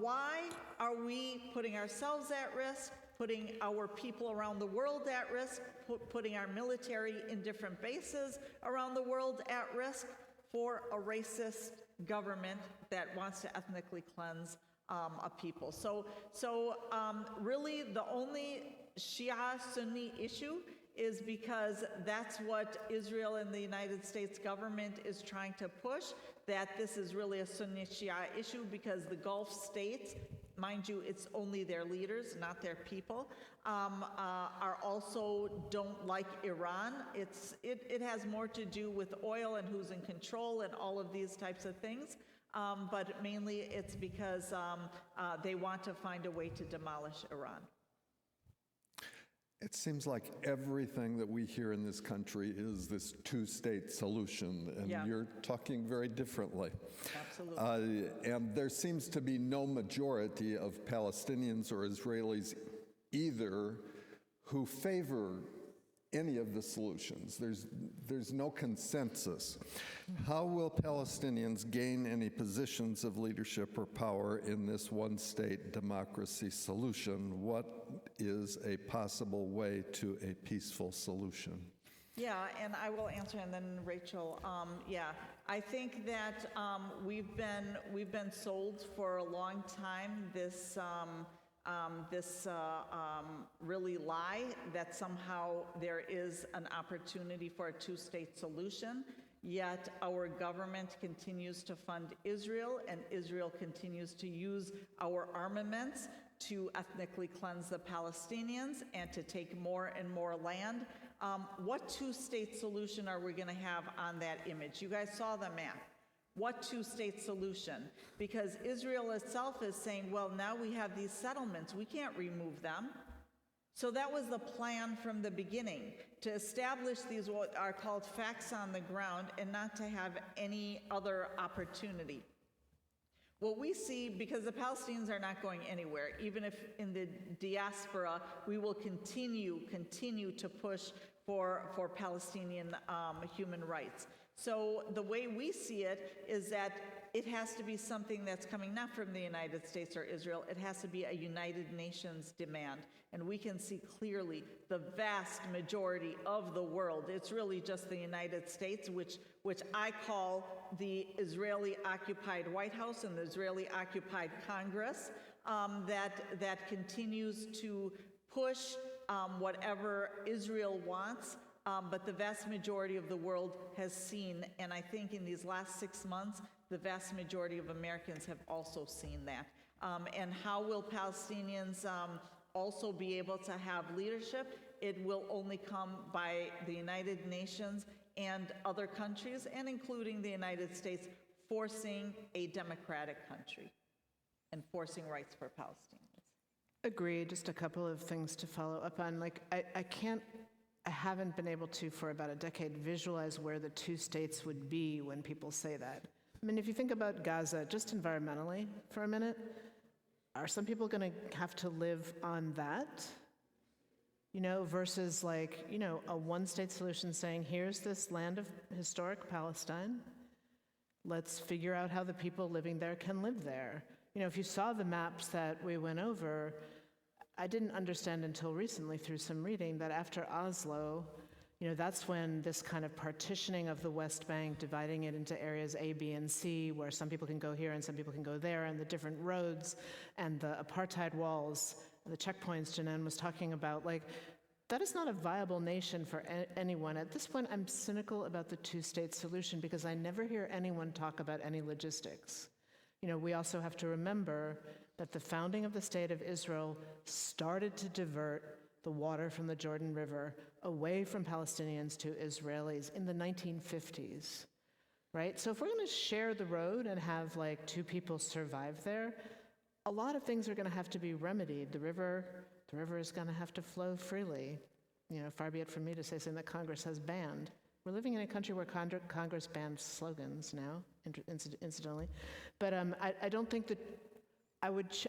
Why are we putting ourselves at risk, putting our people around the world at risk, putting our military in different bases around the world at risk for a racist government that wants to ethnically cleanse a people? So really the only Shia-Sunni issue is because that's what Israel and the United States government is trying to push, that this is really a Sunni-Shia issue, because the Gulf states, mind you, it's only their leaders, not their people, are also don't like Iran. It has more to do with oil and who's in control and all of these types of things, but mainly it's because they want to find a way to demolish Iran. It seems like everything that we hear in this country is this two-state solution, and Yeah. you're talking very differently. Absolutely. And there seems to be no majority of Palestinians or Israelis either who favor any of the solutions. There's no consensus. How will Palestinians gain any positions of leadership or power in this one-state democracy solution? What is a possible way to a peaceful solution? Yeah, and I will answer, and then Rachel. I think that we've been sold for a long time this really lie that somehow there is an opportunity for a two-state solution. Yet our government continues to fund Israel, and Israel continues to use our armaments to ethnically cleanse the Palestinians and to take more and more land. What two-state solution are we going to have on that image? You guys saw the map. What two-state solution? Because Israel itself is saying, well, now we have these settlements. We can't remove them. So that was the plan from the beginning, to establish these what are called facts on the ground and not to have any other opportunity. What we see, because the Palestinians are not going anywhere, even if in the diaspora we will continue to push for Palestinian human rights. So the way we see it is that it has to be something that's coming not from the United States or Israel, it has to be a United Nations demand. And we can see clearly the vast majority of the world, it's really just the United States, which I call the Israeli-occupied White House and the Israeli-occupied Congress, that continues to push whatever Israel wants. But the vast majority of the world has seen, and I think in these last 6 months, the vast majority of Americans have also seen that. And how will Palestinians also be able to have leadership? It will only come by the United Nations and other countries, and including the United States, forcing a democratic country and forcing rights for Palestinians. Agree. Just a couple of things to follow up on. I haven't been able to, for about a decade, visualize where the two states would be when people say that. I mean, if you think about Gaza, just environmentally for a minute, are some people going to have to live on that? Versus a one-state solution saying, here's this land of historic Palestine. Let's figure out how the people living there can live there. If you saw the maps that we went over, I didn't understand until recently through some reading that after Oslo, that's when this kind of partitioning of the West Bank, dividing it into areas A, B, and C, where some people can go here and some people can go there, and the different roads and the apartheid walls, the checkpoints Janan was talking about, that is not a viable nation for anyone. At this point, I'm cynical about the two-state solution because I never hear anyone talk about any logistics. We also have to remember that the founding of the State of Israel started to divert the water from the Jordan River away from Palestinians to Israelis in the 1950s, right? So if we're going to share the road and have two people survive there, a lot of things are going to have to be remedied. The river is going to have to flow freely. Far be it from me to say something that Congress has banned. We're living in a country where Congress bans slogans now, incidentally. But I don't think that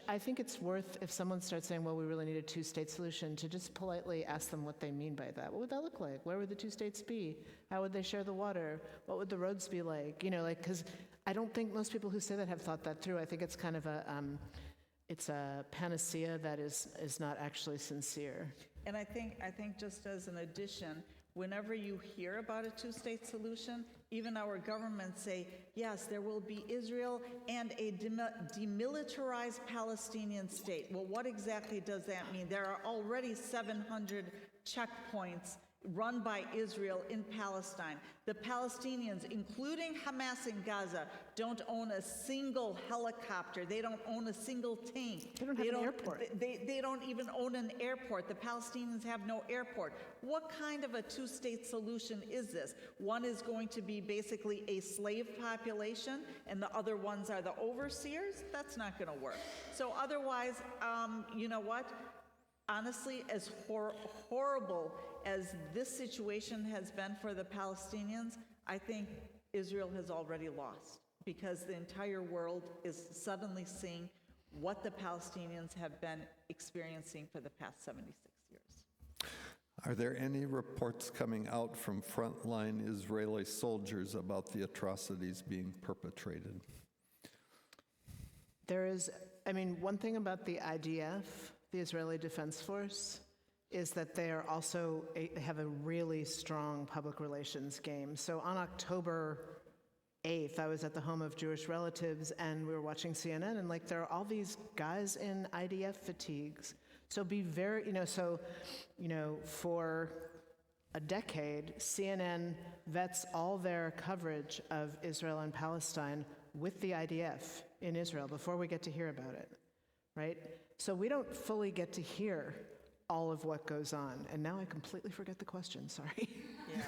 I think it's worth, if someone starts saying, well, we really need a two-state solution, to just politely ask them what they mean by that. What would that look like? Where would the two states be? How would they share the water? What would the roads be like? Because I don't think most people who say that have thought that through. I think it's kind of it's a panacea that is not actually sincere. And I think just as an addition, whenever you hear about a two-state solution, even our governments say, yes, there will be Israel and a demilitarized Palestinian state. Well, what exactly does that mean? There are already 700 checkpoints run by Israel in Palestine. The Palestinians, including Hamas in Gaza, don't own a single helicopter. They don't own a single tank. They don't have an airport. They don't even own an airport. The Palestinians have no airport. What kind of a two-state solution is this? One is going to be basically a slave population, and the other ones are the overseers? That's not going to work. So otherwise, you know what? honestly, as horrible as this situation has been for the Palestinians, I think Israel has already lost, because the entire world is suddenly seeing what the Palestinians have been experiencing for the past 76 years. Are there any reports coming out from frontline Israeli soldiers about the atrocities being perpetrated? There is, I mean, one thing about the IDF, the Israeli Defense Force, is that they are also, they have a really strong public relations game. So on October 8th, I was at the home of Jewish relatives and we were watching CNN, and like there are all these guys in IDF fatigues. So be very, for a decade, CNN vets all their coverage of Israel and Palestine with the IDF in Israel before we get to hear about it, right? So we don't fully get to hear all of what goes on. And now I completely forget the question, sorry. Yeah.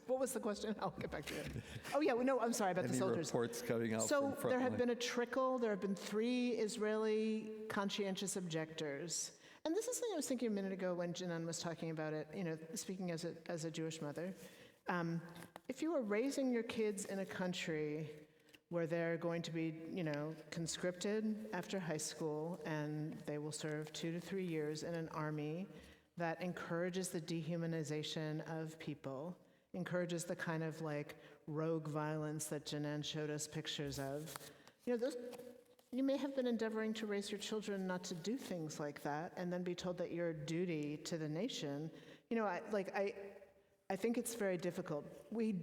What was the question? I'll get back to it. Oh yeah, no, I'm sorry about the soldiers. Any reports coming out So from there have frontline? been a trickle. There have been 3 Israeli conscientious objectors. And this is something I was thinking a minute ago when Janan was talking about it, speaking as a Jewish mother. If you are raising your kids in a country where they're going to be, conscripted after high school and they will serve 2 to 3 years in an army that encourages the dehumanization of people, encourages the kind of like rogue violence that Janan showed us pictures of, you may have been endeavoring to raise your children not to do things like that and then be told that your duty to the nation, I think it's very difficult.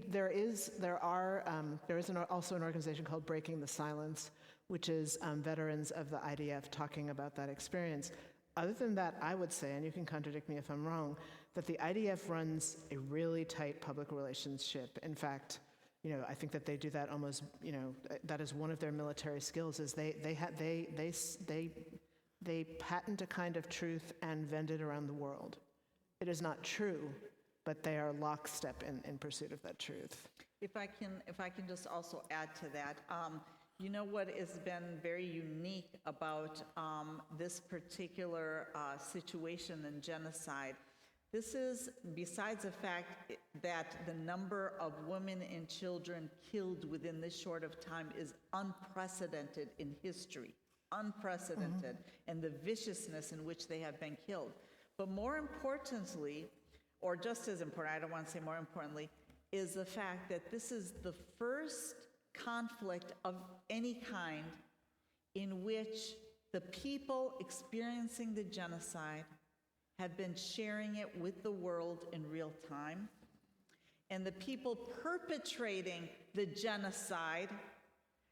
There is also an organization called Breaking the Silence, which is veterans of the IDF talking about that experience. Other than that, I would say, and you can contradict me if I'm wrong, that the IDF runs a really tight public relationship. In fact, I think that they do that almost, that is one of their military skills, is they patent a kind of truth and vend it around the world. It is not true, but they are lockstep in pursuit of that truth. If I can just also add to that, what has been very unique about this particular situation and genocide. This is, besides the fact that the number of women and children killed within this short of time is unprecedented in history, unprecedented, and the viciousness in which they have been killed. But more importantly, or just as important, I don't want to say more importantly, is the fact that this is the first conflict of any kind in which the people experiencing the genocide have been sharing it with the world in real time, and the people perpetrating the genocide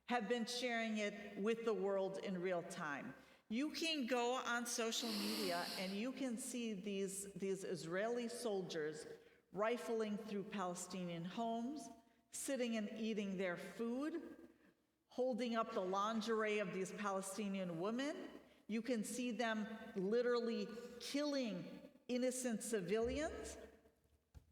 have been sharing it with the world in real time. You can go on social media and you can see these Israeli soldiers rifling through Palestinian homes, sitting and eating their food, holding up the lingerie of these Palestinian women. You can see them literally killing innocent civilians.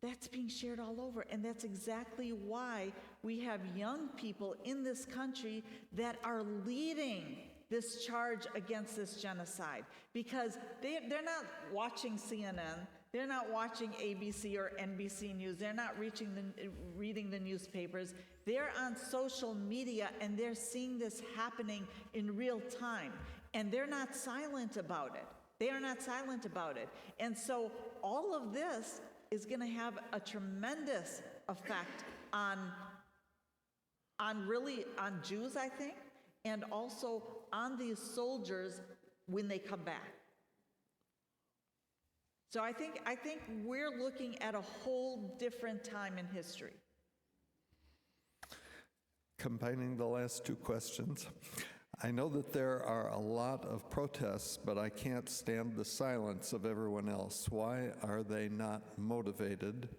That's being shared all over, and that's exactly why we have young people in this country that are leading this charge against this genocide, because they're not watching CNN, they're not watching ABC or NBC News, they're not reading the newspapers, they're on social media and they're seeing this happening in real time, and they're not silent about it. They are not silent about it. And so all of this is going to have a tremendous effect on Jews, I think, and also on these soldiers when they come back. So I think we're looking at a whole different time in history. Combining the last 2 questions, I know that there are a lot of protests, but I can't stand the silence of everyone else. Why are they not motivated?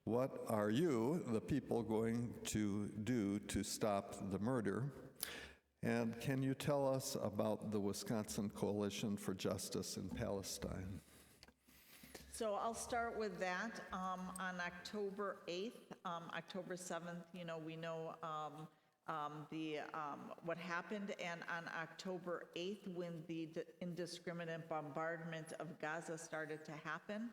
What are you, the people, going to do to stop the murder? And can you tell us about the Wisconsin Coalition for Justice in Palestine? So I'll start with that. On October 8th, October 7th, we know what happened, and on October 8th, when the indiscriminate bombardment of Gaza started to happen,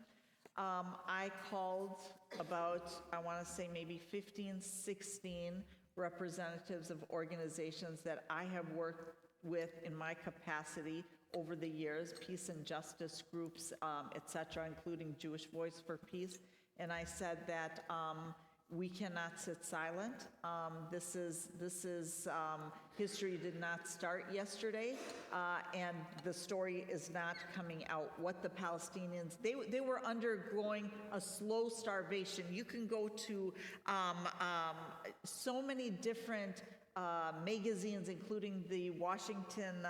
I called about, I want to say maybe 15, 16 representatives of organizations that I have worked with in my capacity over the years, peace and justice groups, et cetera, including Jewish Voice for Peace. And I said that we cannot sit silent. This is history did not start yesterday, and the story is not coming out. What the Palestinians, they were undergoing a slow starvation. You can go to so many different magazines, including the Washington,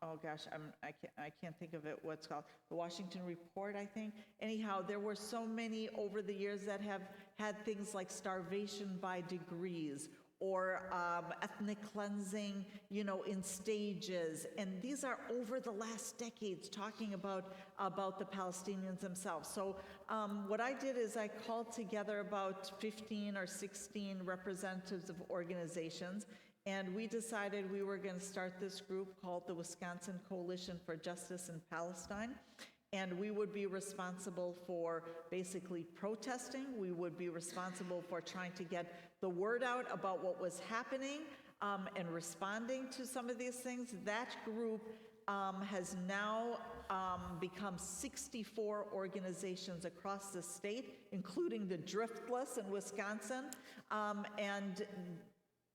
oh gosh, I can't think of it, what's called, the Washington Report, I think. Anyhow, there were so many over the years that have had things like starvation by degrees, or ethnic cleansing, you know, in stages. And these are over the last decades talking about the Palestinians themselves. So what I did is I called together about 15 or 16 representatives of organizations, and we decided we were going to start this group called the Wisconsin Coalition for Justice in Palestine. And we would be responsible for basically protesting. We would be responsible for trying to get the word out about what was happening and responding to some of these things. That group has now become 64 organizations across the state, including the Driftless in Wisconsin. And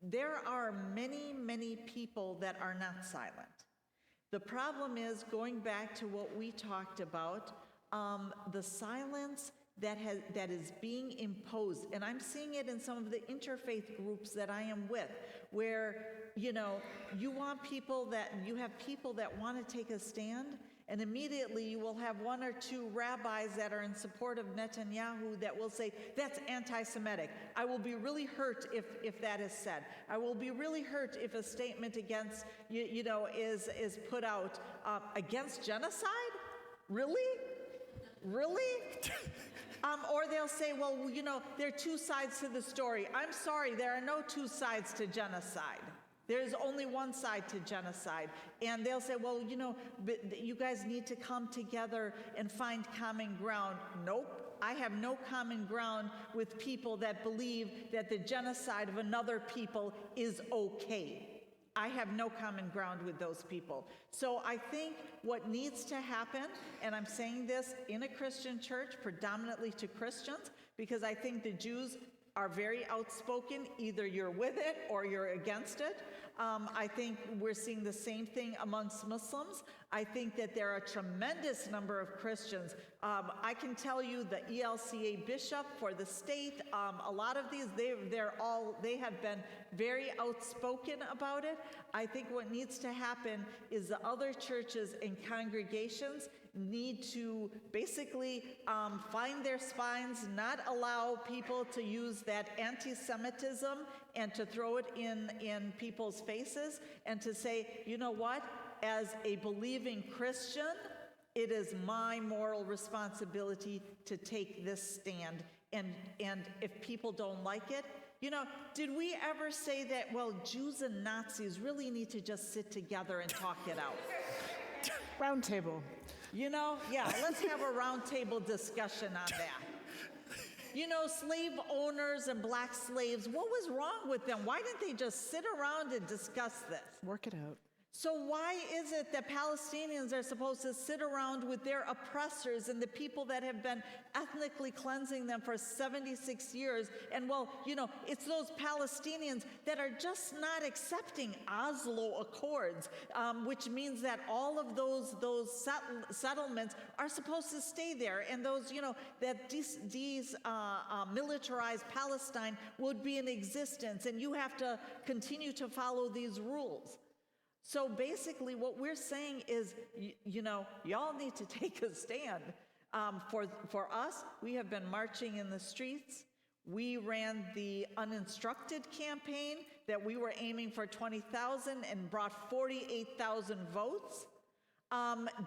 there are many, many people that are not silent. The problem is, going back to what we talked about, the silence that is being imposed, and I'm seeing it in some of the interfaith groups that I am with, where, you know, you have people that want to take a stand, and immediately you will have one or two rabbis that are in support of Netanyahu that will say, that's anti-Semitic. I will be really hurt if that is said. I will be really hurt if a statement against, you know, is put out against genocide? Really? Really? Or they'll say, well, you know, there are two sides to the story. I'm sorry, there are no two sides to genocide. There's only one side to genocide. And they'll say, well, you know, you guys need to come together and find common ground. Nope. I have no common ground with people that believe that the genocide of another people is okay. I have no common ground with those people. So I think what needs to happen, and I'm saying this in a Christian church, predominantly to Christians, because I think the Jews are very outspoken. Either you're with it or you're against it. I think we're seeing the same thing amongst Muslims. I think that there are a tremendous number of Christians. I can tell you the ELCA bishop for the state, a lot of these, they have been very outspoken about it. I think what needs to happen is the other churches and congregations need to basically find their spines, not allow people to use that anti-Semitism and to throw it in people's faces, and to say, you know what, as a believing Christian, it is my moral responsibility to take this stand. And if people don't like it, you know, did we ever say that, well, Jews and Nazis really need to just sit together and talk it out? Round table. You know, yeah, let's have a roundtable discussion on that. You know, slave owners and black slaves, what was wrong with them? Why didn't they just sit around and discuss this? Work it out. So why is it that Palestinians are supposed to sit around with their oppressors and the people that have been ethnically cleansing them for 76 years? And well, you know, it's those Palestinians that are just not accepting Oslo Accords, which means that all of those settlements are supposed to stay there, and those, you know, that these militarized Palestine would be in existence, and you have to continue to follow these rules. So basically what we're saying is, you know, y'all need to take a stand. For us, we have been marching in the streets. We ran the uninstructed campaign that we were aiming for 20,000 and brought 48,000 votes.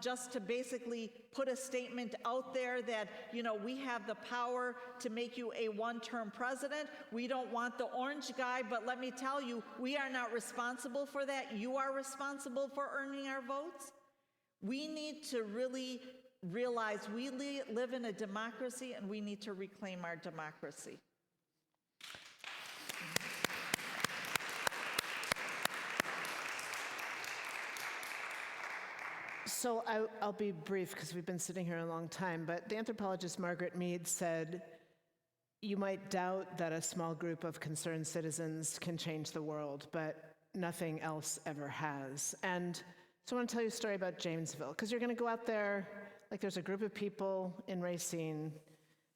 just to basically put a statement out there that, you know, we have the power to make you a one-term president. We don't want the orange guy, but let me tell you, we are not responsible for that. You are responsible for earning our votes. We need to really realize we live in a democracy and we need to reclaim our democracy. So I'll be brief because we've been sitting here a long time, but the anthropologist Margaret Mead said, you might doubt that a small group of concerned citizens can change the world, but nothing else ever has. And so I want to tell you a story about Janesville, because you're going to go out there, like there's a group of people in Racine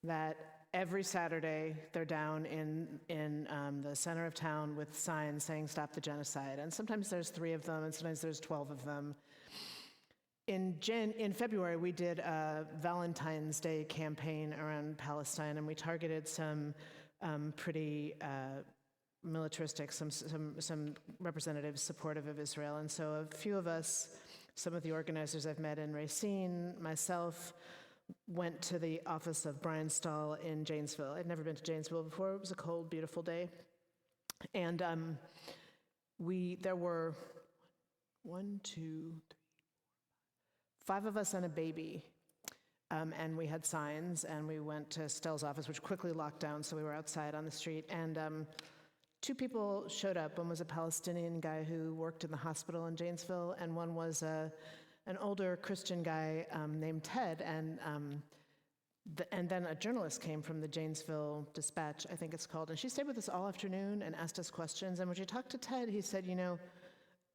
that every Saturday they're down in the center of town with signs saying stop the genocide. And sometimes there's 3 of them, and sometimes there's 12 of them. In February, we did a Valentine's Day campaign around Palestine, and we targeted some pretty militaristic, some representatives supportive of Israel. And so a few of us, some of the organizers I've met in Racine, myself, went to the office of Brian Stahl in Janesville. I'd never been to Janesville before. It was a cold, beautiful day. And there were 5 of us and a baby. And we had signs, and we went to Stell's office, which quickly locked down, so we were outside on the street. And 2 people showed up. One was a Palestinian guy who worked in the hospital in Janesville, and one was an older Christian guy named Ted. And then a journalist came from the Janesville Dispatch, I think it's called, and she stayed with us all afternoon and asked us questions. And when she talked to Ted, he said, you know,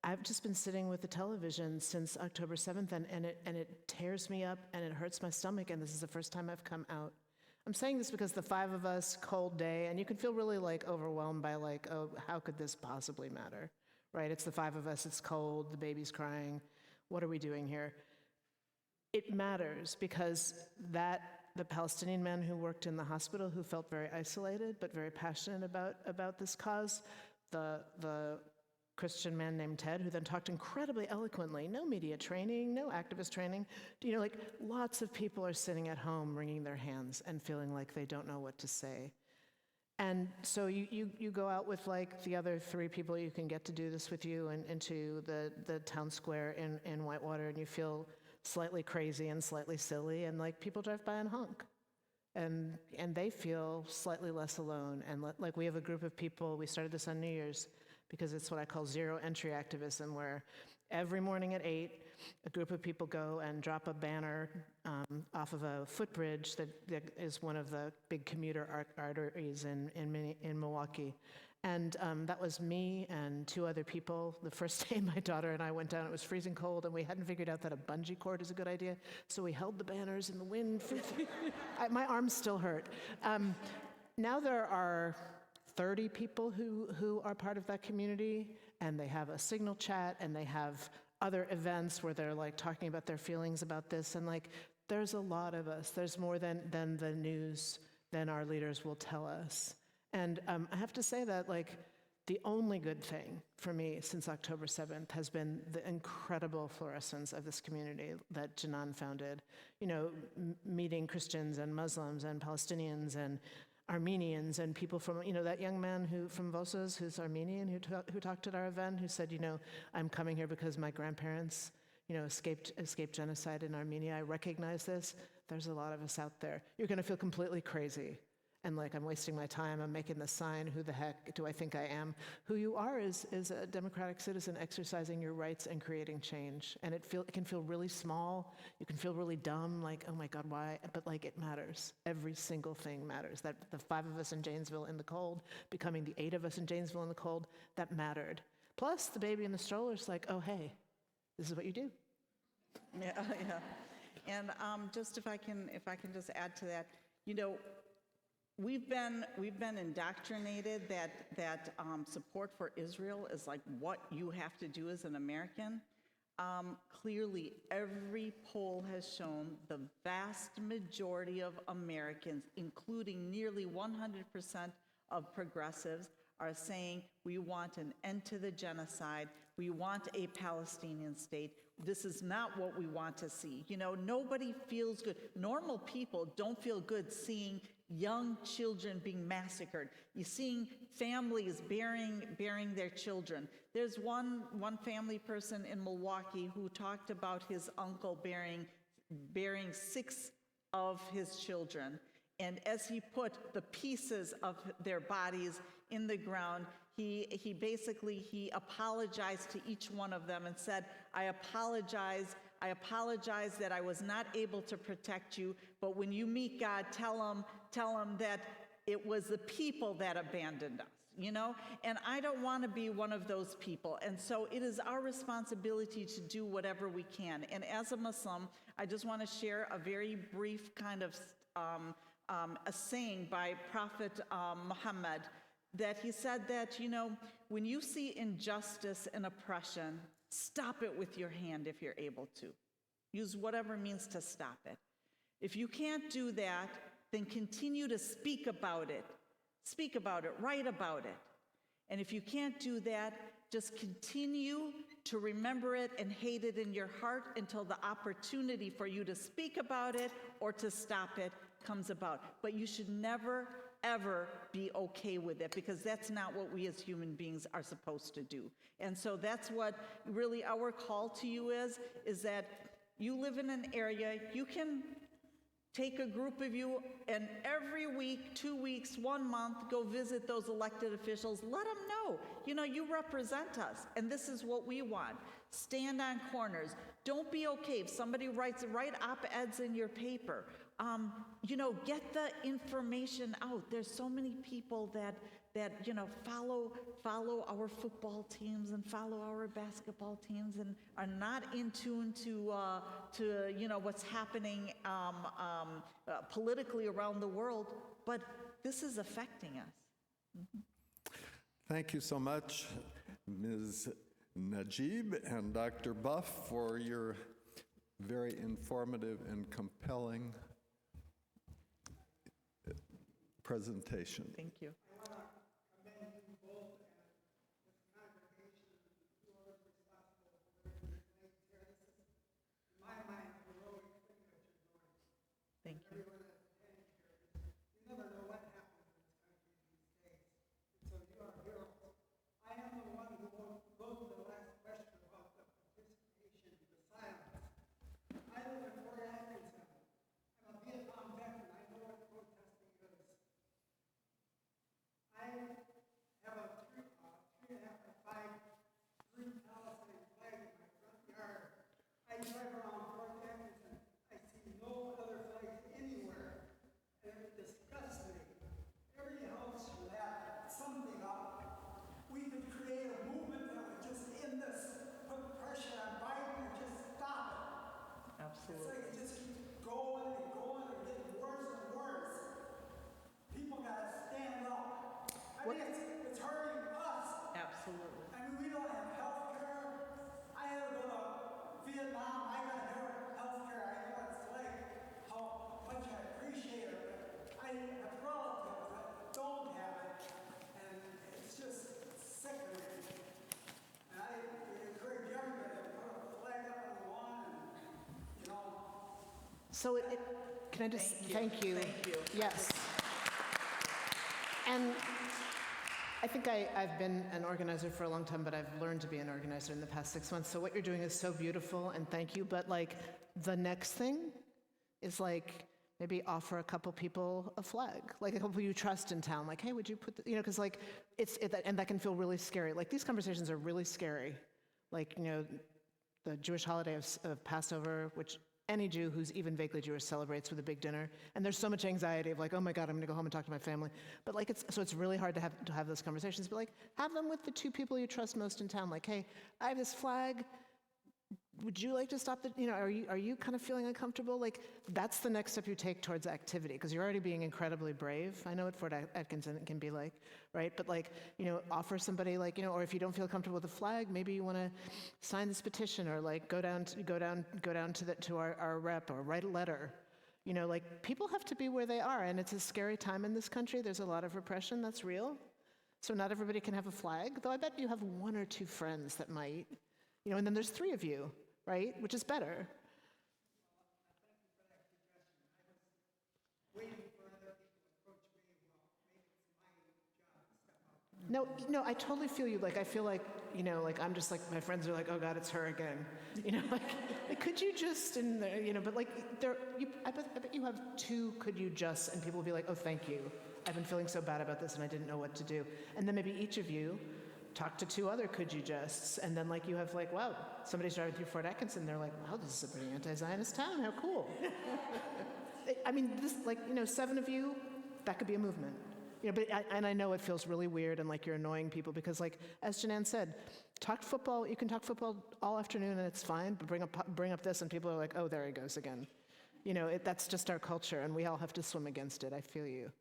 I've just been sitting with the television since October 7th, and it tears me up, and it hurts my stomach, and this is the first time I've come out. I'm saying this because the 5 of us, cold day, and you can feel really like overwhelmed by like, oh, how could this possibly matter, right? It's the 5 of us, it's cold, the baby's crying, what are we doing here? It matters because the Palestinian man who worked in the hospital, who felt very isolated but very passionate about this cause, the Christian man named Ted, who then talked incredibly eloquently, no media training, no activist training. You know, like lots of people are sitting at home wringing their hands and feeling like they don't know what to say. And so you go out with like the other 3 people you can get to do this with you and into the town square in Whitewater, and you feel slightly crazy and slightly silly, and like people drive by and honk. And they feel slightly less alone. And like we have a group of people, we started this on New Year's, because it's what I call zero entry activism, where every morning at 8, a group of people go and drop a banner off of a footbridge that is one of the big commuter arteries in Milwaukee. And that was me and 2 other people. The first day my daughter and I went down, it was freezing cold, and we hadn't figured out that a bungee cord is a good idea. So we held the banners in the wind. My arms still hurt. Now there are 30 people who are part of that community, and they have a signal chat, and they have other events where they're like talking about their feelings about this, and like there's a lot of us. There's more than the news, than our leaders will tell us. And I have to say that like the only good thing for me since October 7th has been the incredible fluorescence of this community that Janan founded. You know, meeting Christians and Muslims and Palestinians and Armenians and people from, you know, that young man from Vosas, who's Armenian, who talked at our event, who said, you know, I'm coming here because my grandparents, you know, escaped genocide in Armenia. I recognize this. There's a lot of us out there. You're going to feel completely crazy. And like, I'm wasting my time, I'm making the sign, who the heck do I think I am? Who you are is a democratic citizen exercising your rights and creating change. And it can feel really small, you can feel really dumb, like, oh my God, why? But like, it matters. Every single thing matters. That the 5 of us in Janesville in the cold, becoming the 8 of us in Janesville in the cold, that mattered. Plus, the baby in the stroller's like, oh hey, this is what you do. Yeah, yeah. And just if I can just add to that, you know, we've been indoctrinated that support for Israel is like what you have to do as an American. Clearly, every poll has shown the vast majority of Americans, including nearly 100% of progressives, are saying we want an end to the genocide, we want a Palestinian state, this is not what we want to see. You know, nobody feels good. Normal people don't feel good seeing young children being massacred. You're seeing families burying their children. There's one family person in Milwaukee who talked about his uncle burying 6 of his children. And as he put the pieces of their bodies in the ground, he basically apologized to each one of them and said, I apologize that I was not able to protect you, but when you meet God, tell him that it was the people that abandoned us, you know? And I don't want to be one of those people. And so it is our responsibility to do whatever we can. And as a Muslim, I just want to share a very brief kind of a saying by Prophet Muhammad, that he said that, you know, when you see injustice and oppression, stop it with your hand if you're able to. Use whatever means to stop it. If you can't do that, then continue to speak about it. Speak about it, write about it. And if you can't do that, just continue to remember it and hate it in your heart until the opportunity for you to speak about it or to stop it comes about. But you should never, ever be okay with it, because that's not what we as human beings are supposed to do. And so that's what really our call to you is that you live in an area, you can take a group of you and every week, 2 weeks, 1 month, go visit those elected officials. Let them know, you know, you represent us and this is what we want. Stand on corners. Don't be okay if somebody write op-eds in your paper. You know, get the information out. There's so many people that you know, follow our football teams and follow our basketball teams and are not in tune to you know, what's happening politically around the world, but this is affecting us. Mm-hmm. Thank you so much, Ms. Najeeb and Dr. Buff, for your very informative and compelling presentation. Thank you. Thank you. You never know what happens in this country these days. So you are heroes. I am the one who won't go to the last question about the participation, the silence. I live in Fort Atkinson. I'm a Vietnam veteran. I know what protesting is. I have a 3.5 by 5 Palestine flag in my front yard. I drive around Fort Atkinson. I see no other flags anywhere, and it disgusts me. Every house should have something up. We could create a movement that would just end this, put pressure on Biden and just stop it. Absolutely. It's like it just keeps going and going and getting worse and worse. People gotta stand up. I mean, it's hurting us. Absolutely. I mean, we don't have health care. I had to go to Vietnam. I got health care. I know it's like how much I appreciate it. But I have relatives that don't have it, and it's just sickening. And I encourage everybody to put a flag up on the lawn and, you know. So can I just, thank you. Thank you. Yes. And I think I've been an organizer for a long time, but I've learned to be an organizer in the past 6 months. So what you're doing is so beautiful, and thank you. But like the next thing is like maybe offer a couple people a flag, like a couple you trust in town. Like, hey, would you put, you know, because like and that can feel really scary. Like these conversations are really scary. Like, you know, the Jewish holiday of Passover, which any Jew who's even vaguely Jewish celebrates with a big dinner, and there's so much anxiety of like, oh my God, I'm gonna go home and talk to my family. But like, it's really hard to have those conversations. But like, have them with the 2 people you trust most in town. Like, hey, I have this flag. Would you like to stop the? You know, are you kind of feeling uncomfortable? Like, that's the next step you take towards activity, because you're already being incredibly brave. I know what Fort Atkinson can be like, right? But like, you know, offer somebody like, you know, or if you don't feel comfortable with the flag, maybe you want to sign this petition, or like go down to our rep, or write a letter. You know, like people have to be where they are, and it's a scary time in this country. There's a lot of repression. That's real. So not everybody can have a flag, though. I bet you have 1 or 2 friends that might. You know, and then there's 3 of you. right? Which is better. No, I totally feel you. Like, I feel like, like I'm just like, my friends are like, oh God, it's her again. Like could you just, but like, I bet you have 2 could you just, and people will be like, oh, thank you. I've been feeling so bad about this and I didn't know what to do. And then maybe each of you talk to 2 other could you justs, and then like you have like, wow, somebody's driving through Fort Atkinson, they're like, wow, this is a pretty anti-Zionist town, how cool. I mean, this, like, 7 of you, that could be a movement. But I know it feels really weird and like you're annoying people because, like, as Janan said, talk football. You can talk football all afternoon and it's fine, but bring up this and people are like, oh, there he goes again. That's just our culture, and we all have to swim against it. I feel you.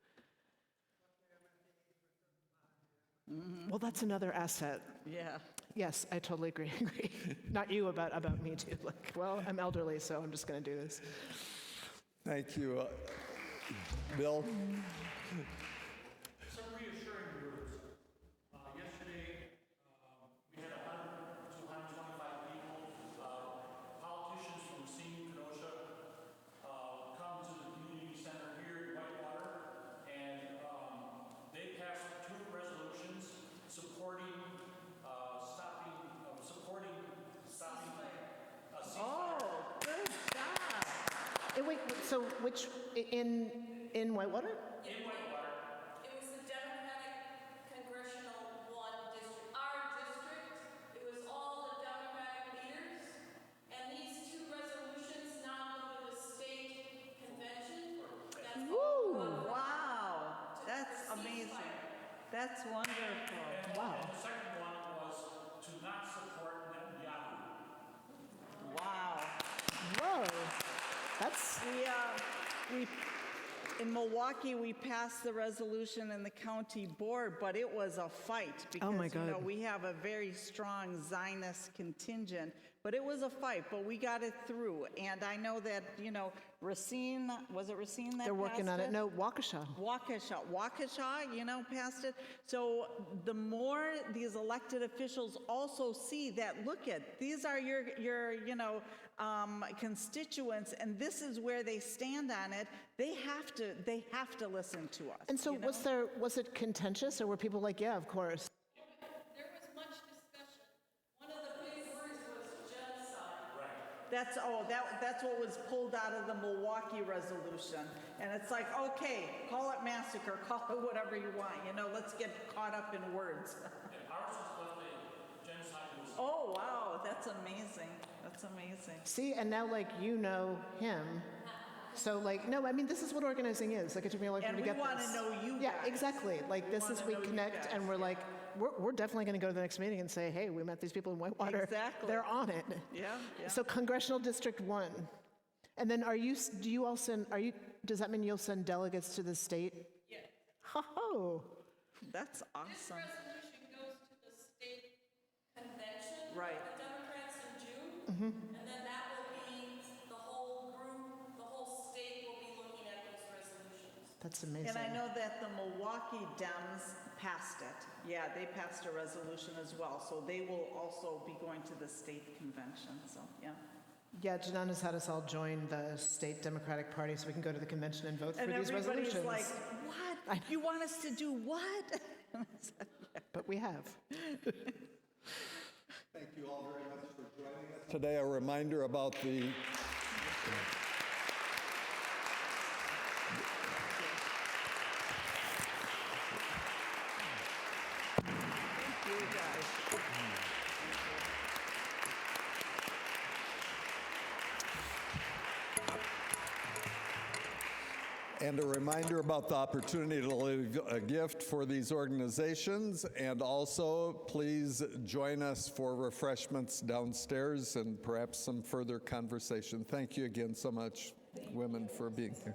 Mm-hmm. Well, that's another asset. Yeah. Yes, I totally agree. Not you, about me too. Like, well, I'm elderly, so I'm just going to do this. Thank you. Bill? Some reassuring words. Yesterday, we had 100 to 125 people, politicians from Racine, Kenosha, come to the community center here in Whitewater, and they passed 2 resolutions supporting stopping a ceasefire. Oh, good job. Wait, so which, in Whitewater? In Whitewater. It was the Democratic Congressional 1 district. Our district, it was all the Democratic leaders. And these 2 resolutions now go to the state convention. That's Woo! Wow, that's amazing. That's wonderful. Wow. And the second one was to not support Netanyahu. Wow. Whoa. That's, We in Milwaukee, we passed the resolution in the county board, but it was a fight because Oh my God. we have a very strong Zionist contingent. But it was a fight, but we got it through. And I know that Racine, was it Racine that they're working passed on it. No, Waukesha. Waukesha, passed it. So the more these elected officials also see that, look at, these are your constituents, and this is where they stand on it, they have to listen to us. And so was it contentious, or were people like, yeah, of course? There was much discussion. One of the big words was genocide. That's what was pulled out of the Milwaukee resolution. And it's like, okay, call it massacre, call it whatever you want, let's get caught up in words. Ours was left a genocide. Oh, wow, that's amazing. That's amazing. See, and now, like, him. So, like, no, I mean, this is what organizing is. Like, it took me a long time And to we get this. want to know you Yeah, guys. exactly. Like, this is, we wanna know you connect, guys, and we're like, we're definitely going to go to the next meeting and say, hey, we met these people in Whitewater. Exactly. They're on it. Yeah. So, Congressional District 1. And then does that mean you'll send delegates to the state? Yeah. Oh, That's This awesome. resolution goes to the state convention. Right. of the Democrats in June. And then that will be the whole group, the whole state will be looking at those resolutions. that's amazing. And I know that the Milwaukee Dems passed it. Yeah, they passed a resolution as well. So they will also be going to the state convention. So, yeah. Yeah, Janan has had us all join the state Democratic Party so we can go to the convention and vote for And these everybody's resolutions. like, what? You want us to do what? But we have. Thank you all very much for joining us today. A reminder about the You guys. And a reminder about the opportunity to leave a gift for these organizations. And also, please join us for refreshments downstairs and perhaps some further conversation. Thank you again so much, women, for being here.